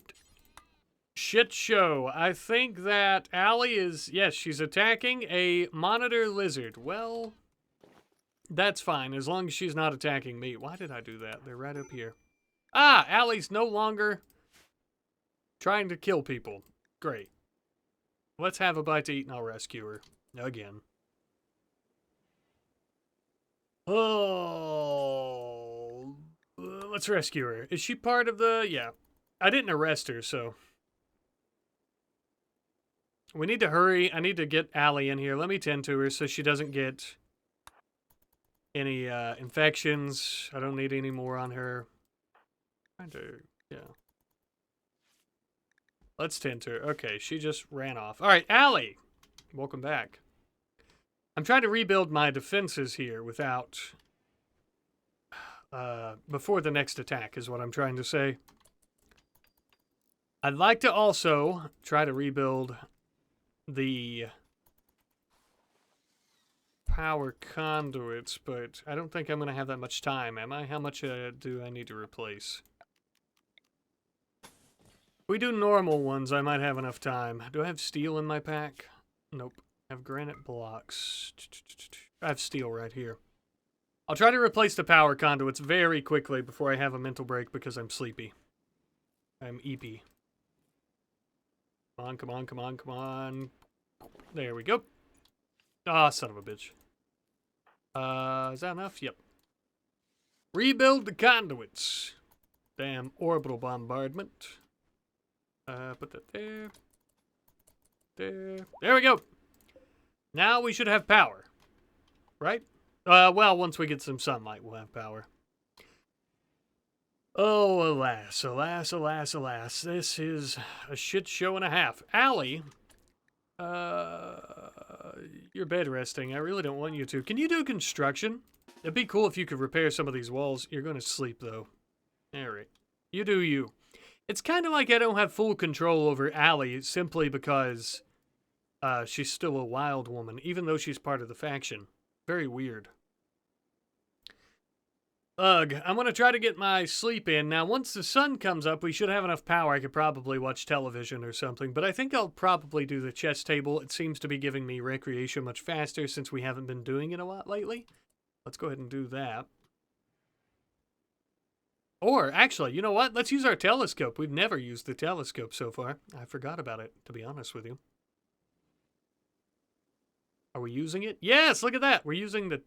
shit show. I think that Allie is... Yes, she's attacking a monitor lizard. Well, that's fine, as long as she's not attacking me. Why did I do that? They're right up here. Ah, Allie's no longer trying to kill people. Great. Let's have a bite to eat and I'll rescue her. Again. Oh, let's rescue her. Is she part of the... Yeah. I didn't arrest her, so... We need to hurry. I need to get Allie in here. Let me tend to her so she doesn't get any infections. I don't need any more on her. Yeah. Let's tend to her. Okay, she just ran off. All right, Allie. Welcome back. I'm trying to rebuild my defenses here without... before the next attack is what I'm trying to say. I'd like to also try to rebuild the power conduits, but I don't think I'm going to have that much time, am I? How much do I need to replace? If we do normal ones, I might have enough time. Do I have steel in my pack? Nope. I have granite blocks. I have steel right here. I'll try to replace the power conduits very quickly before I have a mental break because I'm sleepy. I'm EP. Come on, come on, come on, come on. There we go. Ah, son of a bitch. Is that enough? Yep. Rebuild the conduits. Damn orbital bombardment. Put that there. There. There we go. Now we should have power. Right? Well, once we get some sunlight, we'll have power. Oh, alas, alas, alas, alas. This is a shit show and a half. Allie, uh, you're bed resting. I really don't want you to. Can you do construction? It'd be cool if you could repair some of these walls. You're going to sleep, though. All right. You do you. It's kind of like I don't have full control over Allie simply because she's still a wild woman, even though she's part of the faction. Very weird. Ugh, I'm going to try to get my sleep in. Now, once the sun comes up, we should have enough power. I could probably watch television or something, but I think I'll probably do the chess table. It seems to be giving me recreation much faster since we haven't been doing it a lot lately. Let's go ahead and do that. Or, actually, you know what? Let's use our telescope. We've never used the telescope so far. I forgot about it, to be honest with you. Are we using it? Yes, look at that. We're using the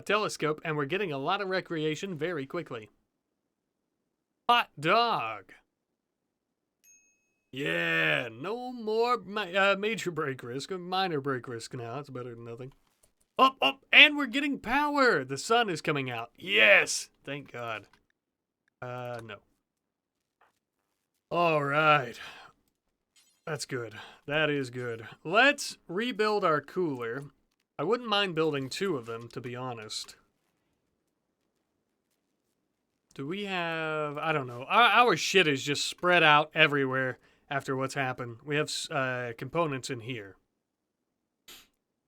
telescope, and we're getting a lot of recreation very quickly. Hot dog. Yeah, no more major break risk. Minor break risk now. It's better than nothing. Up, and we're getting power. The sun is coming out. Yes, thank God. No. All right. That's good. That is good. Let's rebuild our cooler. I wouldn't mind building 2 of them, to be honest. Do we have... I don't know. Our shit is just spread out everywhere after what's happened. We have components in here.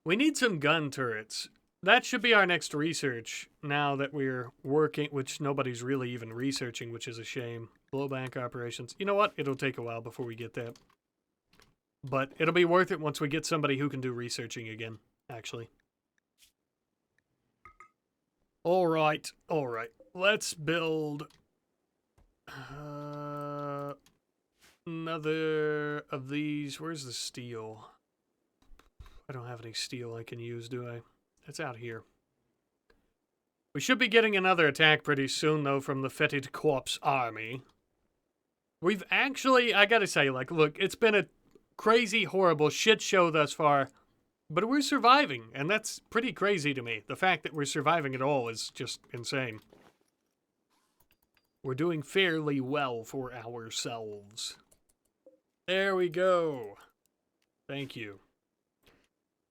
We need some gun turrets. That should be our next research now that we're working, which nobody's really even researching, which is a shame. Blowback operations. You know what? It'll take a while before we get that. But it'll be worth it once we get somebody who can do researching again, actually. All right. Let's build another of these. Where's the steel? I don't have any steel I can use, do I? It's out here. We should be getting another attack pretty soon, though, from the Fetid Corpse army. We've actually, I gotta say, like, look, it's been a crazy, horrible shit show thus far, but we're surviving, and that's pretty crazy to me. The fact that we're surviving at all is just insane. We're doing fairly well for ourselves. There we go. Thank you.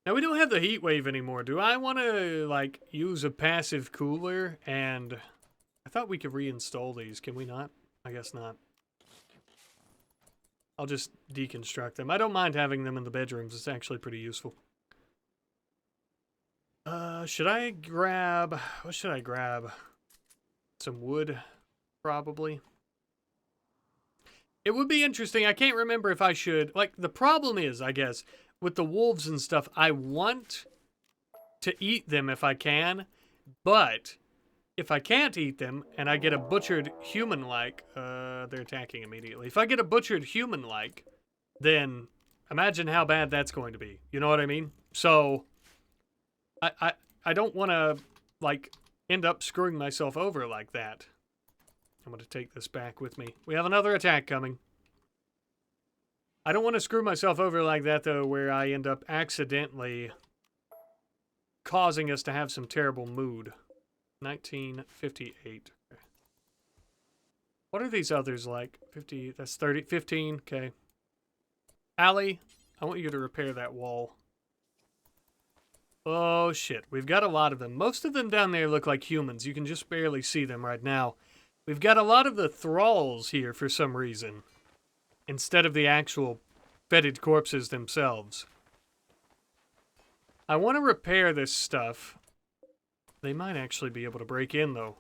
Now, we don't have the heat wave anymore. Do I want to, like, use a passive cooler? And I thought we could reinstall these. Can we not? I guess not. I'll just deconstruct them. I don't mind having them in the bedrooms. It's actually pretty useful. Should I grab... What should I grab? Some wood, probably. It would be interesting. I can't remember if I should... Like, the problem is, I guess... With the wolves and stuff, I want to eat them if I can, but if I can't eat them and I get a butchered human-like, they're attacking immediately. If I get a butchered human-like, then imagine how bad that's going to be. You know what I mean? So I don't want to, like, end up screwing myself over like that. I'm going to take this back with me. We have another attack coming. I don't want to screw myself over like that, though, where I end up accidentally causing us to have some terrible mood. 1958. What are these others like? 50, that's 30, 15, okay. Allie, I want you to repair that wall. Oh, shit. We've got a lot of them. Most of them down there look like humans. You can just barely see them right now. We've got a lot of the thralls here for some reason, instead of the actual fetid corpses themselves. I want to repair this stuff. They might actually be able to break in, though.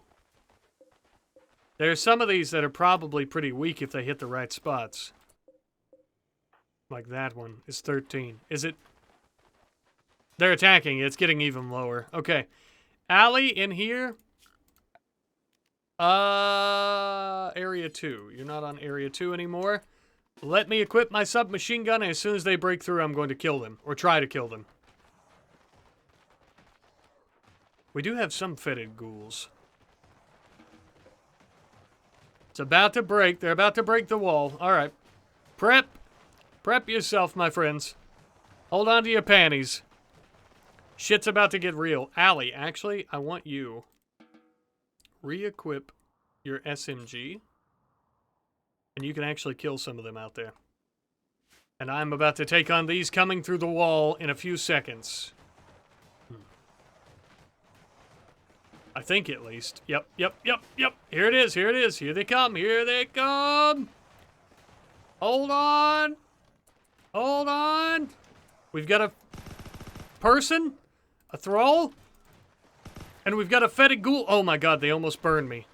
There are some of these that are probably pretty weak if they hit the right spots. Like that one is 13. Is it? They're attacking. It's getting even lower. Okay. Allie, in here. Area 2. You're not on Area 2 anymore. Let me equip my submachine gun, and as soon as they break through, I'm going to kill them. Or try to kill them. We do have some fetid ghouls. It's about to break. They're about to break the wall. Alright. Prep. Prep yourself, my friends. Hold on to your panties. Shit's about to get real. Allie, actually, I want you... Re-equip your SMG. And you can actually kill some of them out there. And I'm about to take on these coming through the wall in a few seconds. I think at least. Yep. Here it is, here they come, Hold on. We've got a person, a thrall, and we've got a fetid ghoul. Oh my god, they almost burned me.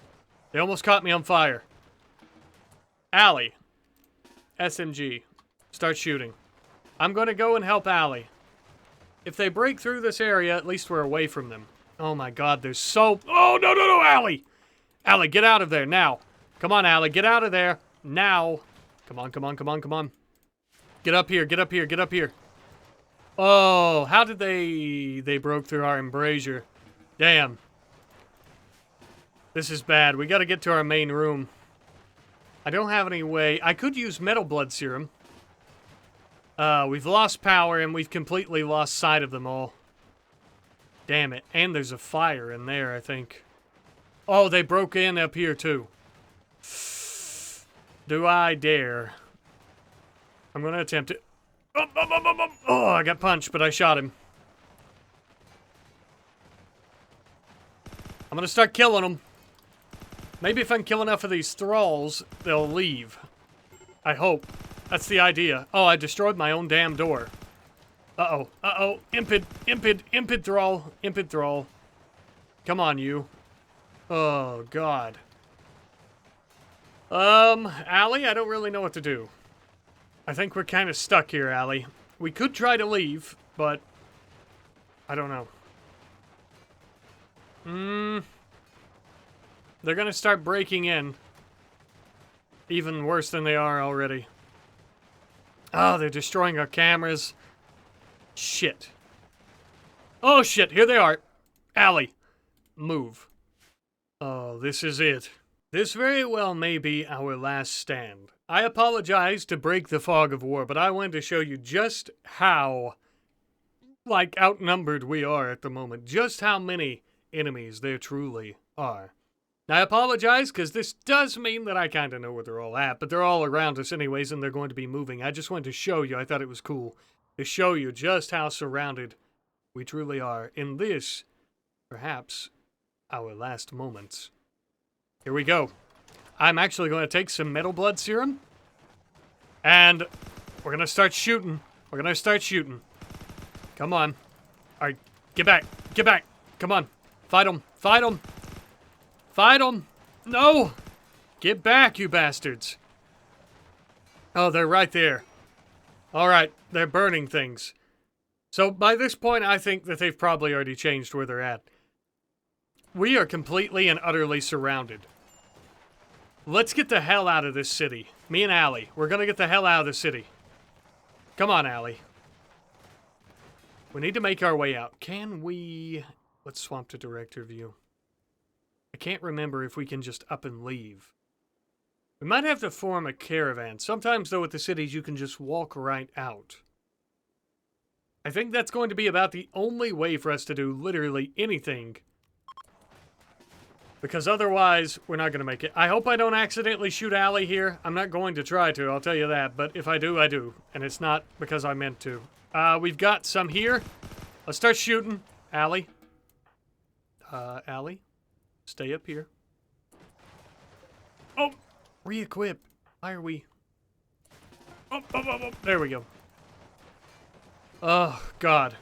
They almost caught me on fire. Allie. SMG. Start shooting. I'm gonna go and help Allie. If they break through this area, at least we're away from them. Oh my god, there's so... Oh, no, Allie! Allie, get out of there, now. Come on, Allie, get out of there, now. Come on. Get up here. Oh, how did they broke through our embrasure. Damn. This is bad. We gotta get to our main room. I don't have any way... I could use metal blood serum. We've lost power, and we've completely lost sight of them all. Damn it. And there's a fire in there, I think. Oh, they broke in up here, too. Do I dare? I'm gonna attempt it. Oh, I got punched, but I shot him. I'm gonna start killing them. Maybe if I can kill enough of these thralls, they'll leave. I hope. That's the idea. Oh, I destroyed my own damn door. Uh-oh. Impid thrall. Come on, you. Oh, God. Allie, I don't really know what to do. I think we're kind of stuck here, Allie. We could try to leave, but... I don't know. They're gonna start breaking in. Even worse than they are already. Oh, they're destroying our cameras. Shit. Oh, shit. Here they are. Allie. Move. Oh, this is it. This very well may be our last stand. I apologize to break the fog of war, but I wanted to show you just how, like, outnumbered we are at the moment. Just how many enemies there truly are. Now, I apologize, because this does mean that I kind of know where they're all at, but they're all around us anyways, and they're going to be moving. I just wanted to show you. I thought it was cool to show you just how surrounded we truly are in this, perhaps, our last moments. Here we go. I'm actually going to take some metal blood serum, and we're going to start shooting. Come on. All right, get back. Come on. Fight them. No! Get back, you bastards. Oh, they're right there. All right, they're burning things. So by this point, I think that they've probably already changed where they're at. We are completely and utterly surrounded. Let's get the hell out of this city. Me and Allie, we're gonna get the hell out of the city. Come on, Allie. We need to make our way out. Can we... Let's swap to director view. I can't remember if we can just up and leave. We might have to form a caravan. Sometimes, though, with the cities, you can just walk right out. I think that's going to be about the only way for us to do literally anything. Because otherwise, we're not going to make it. I hope I don't accidentally shoot Allie here. I'm not going to try to, I'll tell you that. But if I do, I do. And it's not because I meant to. We've got some here. Let's start shooting. Allie. Allie. Stay up here. Oh! Re-equip. Why are we... Oh. There we go. Oh, God.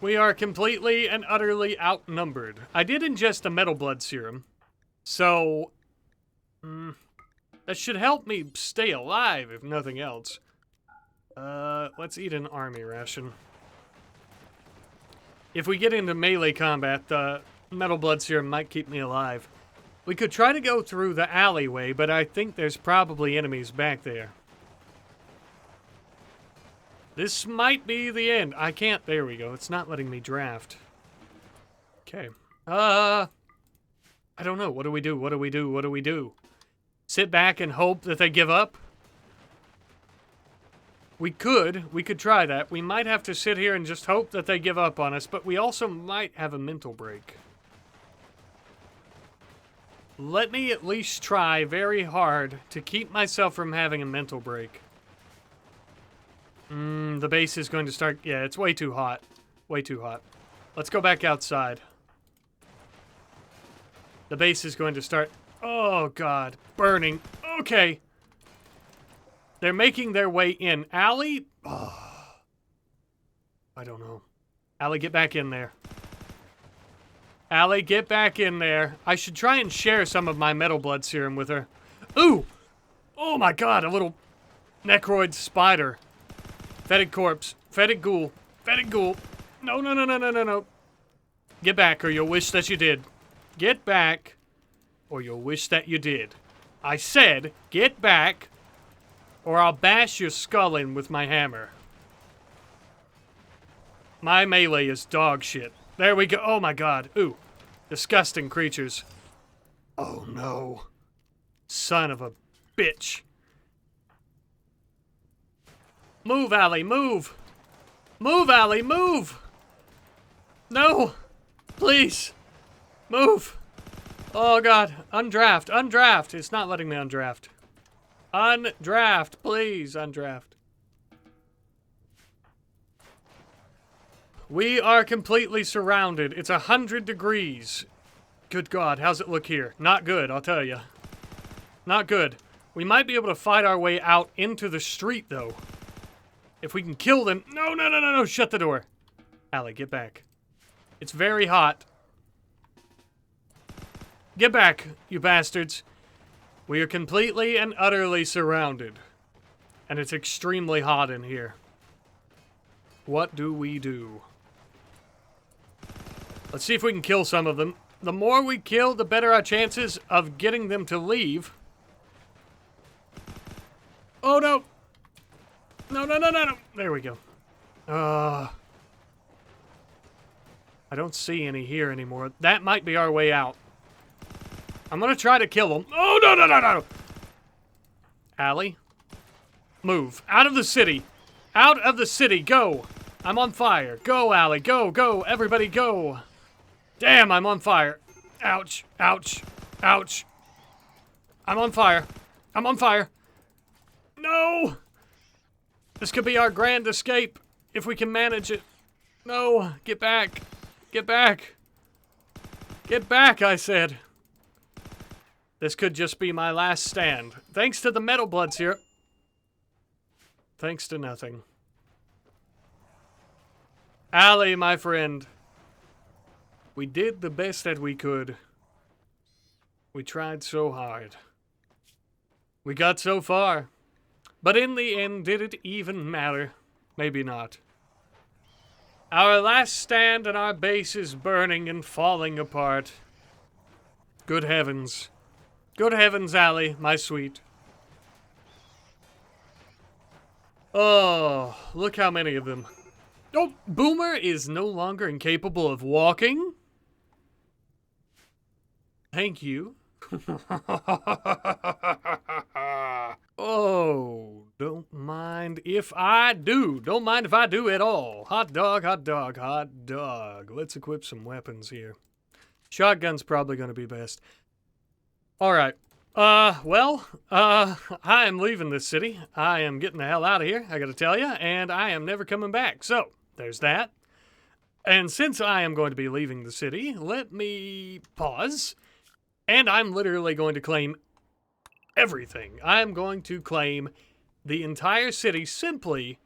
We are completely and utterly outnumbered. I did ingest the metal blood serum. So... that should help me stay alive, if nothing else. Let's eat an army ration. If we get into melee combat, the metal blood serum might keep me alive. We could try to go through the alleyway, but I think there's probably enemies back there. This might be the end. I can't. There we go. It's not letting me draft. Okay. I don't know. What do we do? Sit back and hope that they give up? We could try that. We might have to sit here and just hope that they give up on us, but we also might have a mental break. Let me at least try very hard to keep myself from having a mental break. The base is going to start... Yeah, it's way too hot. Way too hot. Let's go back outside. The base is going to start... Oh, God. Burning. Okay. They're making their way in. Allie? Oh. I don't know. Allie, get back in there. Allie, get back in there. I should try and share some of my metal blood serum with her. Ooh! Oh my God, a little necroid spider. Fetid corpse. Fetid ghoul. Fetid ghoul. No, no, no, no, no, no, no. Get back or you'll wish that you did. Get back or you'll wish that you did. I said, get back or I'll bash your skull in with my hammer. My melee is dog shit. There we go. Oh my God. Ooh. Disgusting creatures. Oh no. Son of a bitch. Move, Allie, move. Move, Allie, move. No. Please. Move. Oh God. Undraft. Undraft. It's not letting me undraft. Undraft. Please, undraft. We are completely surrounded. It's 100 degrees. Good God, how's it look here? Not good, I'll tell you. Not good. We might be able to fight our way out into the street, though. If we can kill them... No, no, no, no, no, shut the door. Allie, get back. It's very hot. Get back, you bastards. We are completely and utterly surrounded. And it's extremely hot in here. What do we do? Let's see if we can kill some of them. The more we kill, the better our chances of getting them to leave. Oh, no. No, no, no, no, no. There we go. I don't see any here anymore. That might be our way out. I'm gonna try to kill them. Oh, no, no, no, no. Allie, move. Out of the city. Out of the city. Go. I'm on fire. Go, Allie. Go, go. Everybody go. Damn, I'm on fire. Ouch. Ouch. Ouch. I'm on fire. I'm on fire. No! This could be our grand escape, if we can manage it. No, get back. Get back. Get back, I said. This could just be my last stand. Thanks to the metal bloods here. Thanks to nothing. Allie, my friend. We did the best that we could. We tried so hard. We got so far. But in the end, did it even matter? Maybe not. Our last stand and our base is burning and falling apart. Good heavens. Good heavens, Allie, my sweet. Oh, look how many of them. Oh, Boomer is no longer incapable of walking. Thank you. Oh, don't mind if I do. Don't mind if I do at all. Hot dog, hot dog, hot dog. Let's equip some weapons here. Shotgun's probably going to be best. All right. I am leaving this city. I am getting the hell out of here, I gotta tell you, and I am never coming back. So, there's that. And since I am going to be leaving the city, let me pause. And I'm literally going to claim everything. I'm going to claim the entire city simply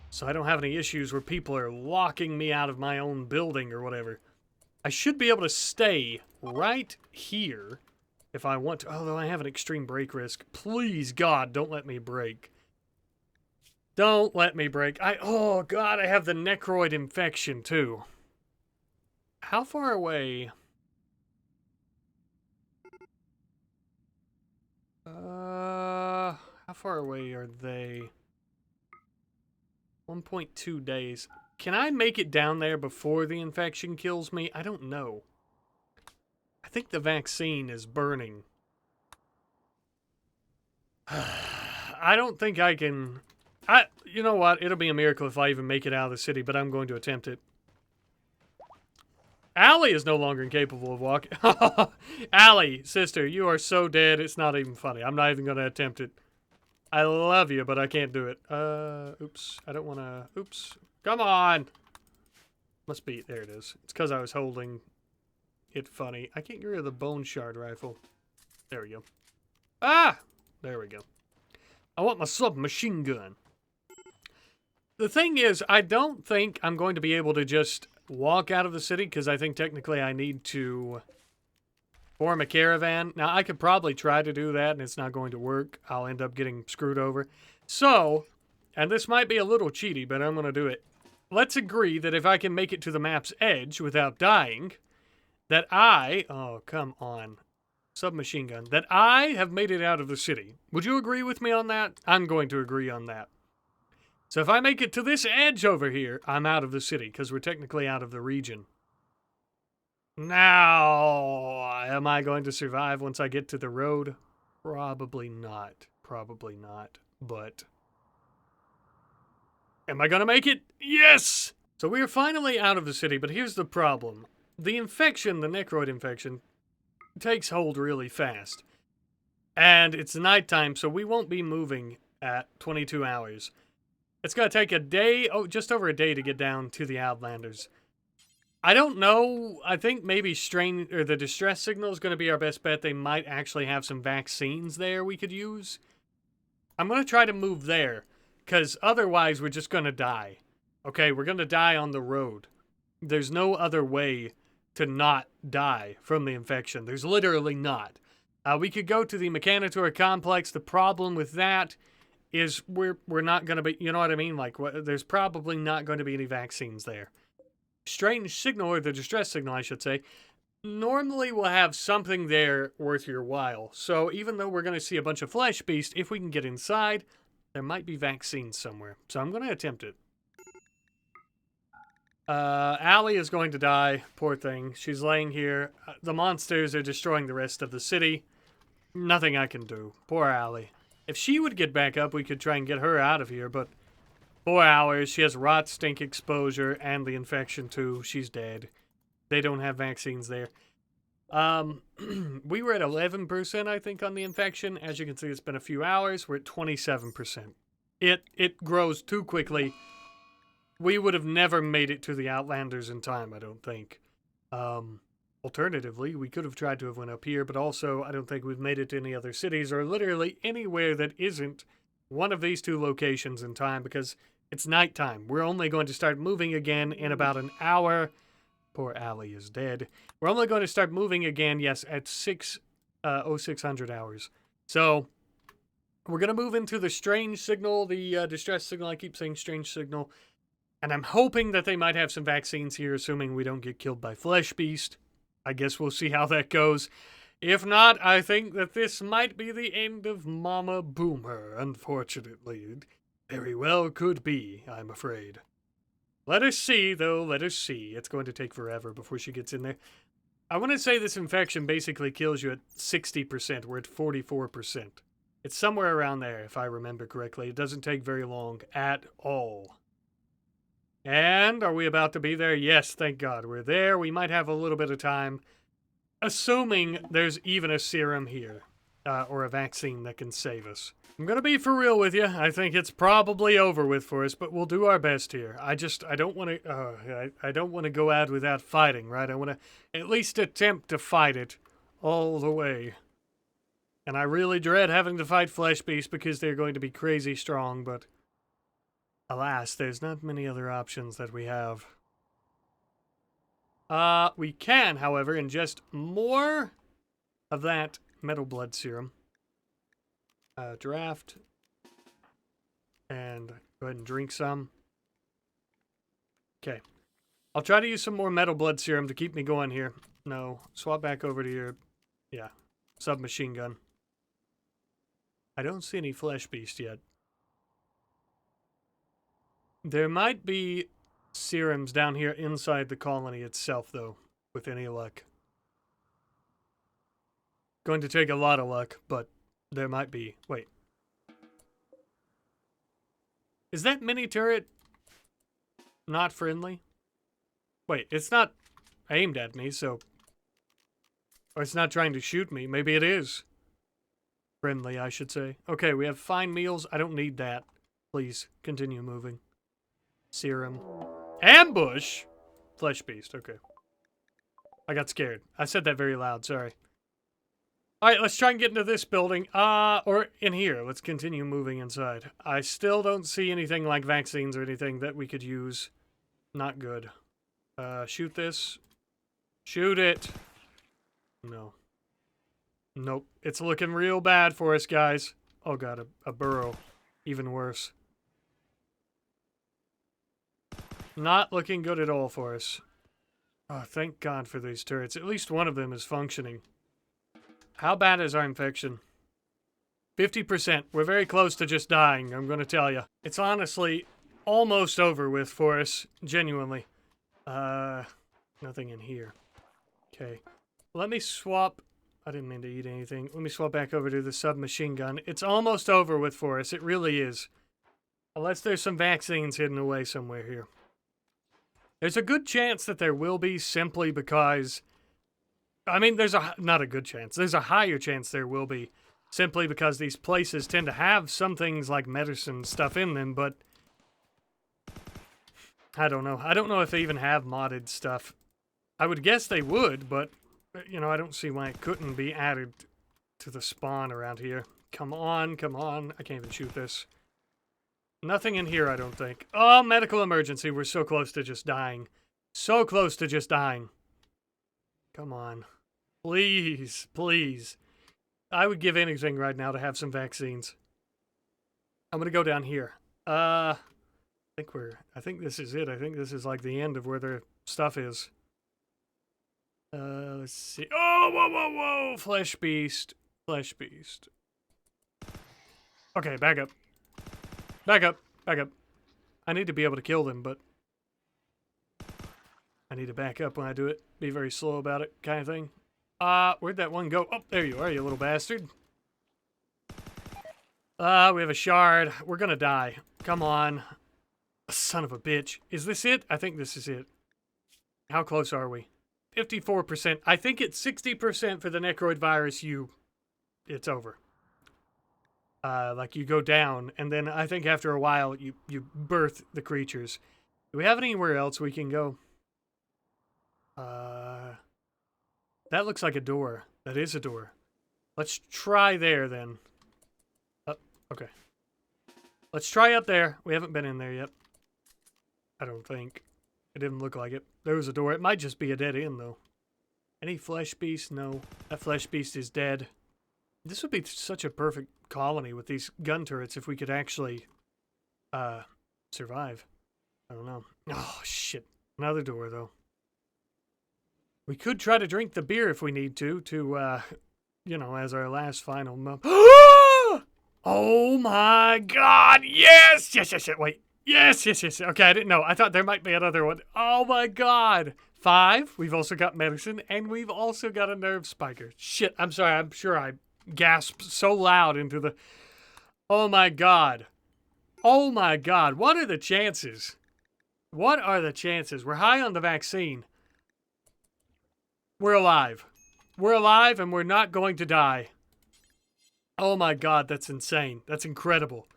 so I don't have any issues where people are locking me out of my own building or whatever. I should be able to stay right here if I want to, although I have an extreme break risk. Please, God, don't let me break. Don't let me break. Oh, God, I have the necroid infection, too. How far away? How far away are they? 1.2 days. Can I make it down there before the infection kills me? I don't know. I think the vaccine is burning. I don't think I can... You know what? It'll be a miracle if I even make it out of the city, but I'm going to attempt it. Allie is no longer incapable of walking. Allie, sister, you are so dead, it's not even funny. I'm not even going to attempt it. I love you, but I can't do it. Oops. I don't want to... Oops. Come on! Must be... There it is. It's because I was holding it funny. I can't get rid of the bone shard rifle. There we go. Ah! There we go. I want my submachine gun. The thing is, I don't think I'm going to be able to just walk out of the city, because I think technically I need to form a caravan. Now, I could probably try to do that, and it's not going to work. I'll end up getting screwed over. So, and this might be a little cheaty, but I'm going to do it. Let's agree that if I can make it to the map's edge without dying, that I... Oh, come on. Submachine gun. That I have made it out of the city. Would you agree with me on that? I'm going to agree on that. So if I make it to this edge over here, I'm out of the city, because we're technically out of the region. Now, am I going to survive once I get to the road? Probably not. Probably not. But, am I going to make it? Yes! So we are finally out of the city, but here's the problem. The infection, the necroid infection, takes hold really fast. And it's nighttime, so we won't be moving at 22 hours. It's going to take a day, just over a day to get down to the Outlanders. I don't know. I think maybe the distress signal is going to be our best bet. They might actually have some vaccines there we could use. I'm going to try to move there, because otherwise we're just going to die. Okay, we're going to die on the road. There's no other way to not die from the infection. There's literally not. We could go to the Mechanitor complex. The problem with that is we're not going to be, you know what I mean? Like, there's probably not going to be any vaccines there. Strange signal, or the distress signal, I should say, normally will have something there worth your while. So even though we're going to see a bunch of flesh beasts, if we can get inside, there might be vaccines somewhere. So I'm going to attempt it. Allie is going to die. Poor thing. She's laying here. The monsters are destroying the rest of the city. Nothing I can do. Poor Allie. If she would get back up, we could try and get her out of here, but 4 hours, she has rot, stink exposure, and the infection too. She's dead. They don't have vaccines there. We were at 11%, I think, on the infection. As you can see, it's been a few hours. We're at 27%. It grows too quickly. We would have never made it to the Outlanders in time, I don't think. Alternatively, we could have tried to have went up here, but also I don't think we've made it to any other cities or literally anywhere that isn't one of these two locations in time, because it's nighttime. We're only going to start moving again in about an hour. Poor Allie is dead. We're only going to start moving again, yes, at 0600 hours. So, we're going to move into the strange signal, the distress signal. I keep saying strange signal. And I'm hoping that they might have some vaccines here, assuming we don't get killed by Flesh Beast. I guess we'll see how that goes. If not, I think that this might be the end of Mama Boomer, unfortunately. It very well could be, I'm afraid. Let us see, though. Let us see. It's going to take forever before she gets in there. I want to say this infection basically kills you at 60%. We're at 44%. It's somewhere around there, if I remember correctly. It doesn't take very long at all. And are we about to be there? Yes, thank God. We're there. We might have a little bit of time. Assuming there's even a serum here. Or a vaccine that can save us. I'm going to be for real with you. I think it's probably over with for us, but we'll do our best here. I don't want to... I don't want to go out without fighting, right? I want to at least attempt to fight it all the way. And I really dread having to fight Flesh Beasts because they're going to be crazy strong, but... Alas, there's not many other options that we have. We can, however, ingest more of that metal blood serum. Draft. And go ahead and drink some. Okay. I'll try to use some more metal blood serum to keep me going here. No. Swap back over to your, submachine gun. I don't see any Flesh Beast yet. There might be serums down here inside the colony itself, though, with any luck. Going to take a lot of luck, but there might be. Wait. Is that mini turret not friendly? Wait, it's not... aimed at me, so... Or it's not trying to shoot me. Maybe it is. Friendly, I should say. Okay, we have fine meals. I don't need that. Please, continue moving. Serum. Ambush? Flesh beast, okay. I got scared. I said that very loud, sorry. Alright, let's try and get into this building. Or in here. Let's continue moving inside. I still don't see anything like vaccines or anything that we could use. Not good. Shoot this. Shoot it. No. Nope. It's looking real bad for us, guys. Oh god, a burrow. Even worse. Not looking good at all for us. Oh, thank God for these turrets. At least one of them is functioning. How bad is our infection? 50%. We're very close to just dying, I'm going to tell you. It's honestly almost over with for us. Genuinely. Nothing in here. Okay. Let me swap... I didn't mean to eat anything. Let me swap back over to the submachine gun. It's almost over with for us. It really is. Unless there's some vaccines hidden away somewhere here. There's a good chance that there will be, simply because... I mean, there's not a good chance. There's a higher chance there will be, simply because these places tend to have some things like medicine stuff in them, but... I don't know. I don't know if they even have modded stuff. I would guess they would, but... You know, I don't see why it couldn't be added to the spawn around here. Come on, come on. I can't even shoot this. Nothing in here, I don't think. Oh, medical emergency. We're so close to just dying. So close to just dying. Come on. Please, please. I would give anything right now to have some vaccines. I'm gonna go down here. I think this is it. I think this is like the end of where their stuff is. Let's see. Oh, whoa, whoa, whoa! Flesh beast. Flesh beast. Okay, back up. Back up. Back up. I need to be able to kill them, but... I need to back up when I do it. Be very slow about it, kind of thing. Where'd that one go? Oh, there you are, you little bastard. We have a shard. We're gonna die. Come on. Son of a bitch. Is this it? I think this is it. How close are we? 54%. I think it's 60% for the Necroid virus. It's over. Like you go down, and then I think after a while you birth the creatures. Do we have anywhere else we can go? That looks like a door. That is a door. Let's try there then. Okay. Let's try up there. We haven't been in there yet. I don't think. It didn't look like it. There was a door. It might just be a dead end, though. Any flesh beast? No. That flesh beast is dead. This would be such a perfect colony with these gun turrets if we could actually survive. I don't know. Oh, shit. Another door, though. We could try to drink the beer if we need to, you know, as our last final Oh my god! Yes! Yes, yes, yes. Wait. Yes, yes, yes. Okay, I didn't know. I thought there might be another one. Oh my god. 5. We've also got medicine, and we've also got a nerve spiker. Shit, I'm sorry. I'm sure I gasped so loud into the... Oh my god. Oh my god. What are the chances? What are the chances? We're high on the vaccine. We're alive. We're alive, and we're not going to die. Oh my god, that's insane. That's incredible.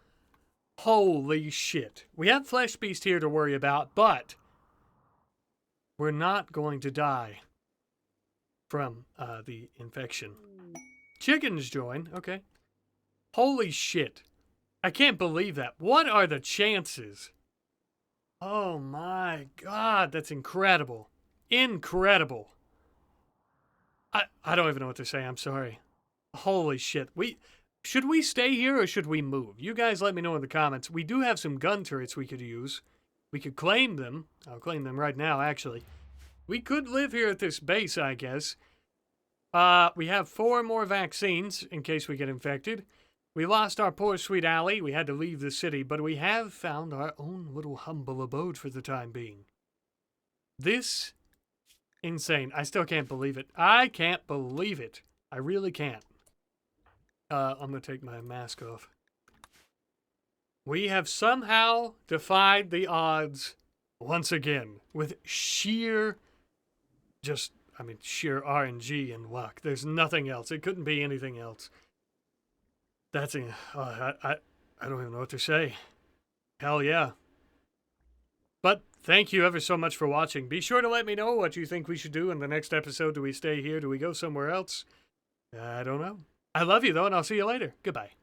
Holy shit. We have Flesh Beast here to worry about, but we're not going to die from the infection. Chickens join. Okay. Holy shit. I can't believe that. What are the chances? Oh my god, that's incredible. Incredible. I don't even know what to say. I'm sorry. Holy shit. Should we stay here or should we move? You guys let me know in the comments. We do have some gun turrets we could use. We could claim them. I'll claim them right now, actually. We could live here at this base, I guess. We have 4 more vaccines in case we get infected. We lost our poor sweet Allie. We had to leave the city, but we have found our own little humble abode for the time being. This... insane. I still can't believe it. I can't believe it. I really can't. I'm going to take my mask off. We have somehow defied the odds once again with sheer just, I mean, sheer RNG and luck. There's nothing else. It couldn't be anything else. That's I don't even know what to say. Hell yeah. But thank you ever so much for watching. Be sure to let me know what you think we should do in the next episode. Do we stay here? Do we go somewhere else? I don't know. I love you, though, and I'll see you later. Goodbye.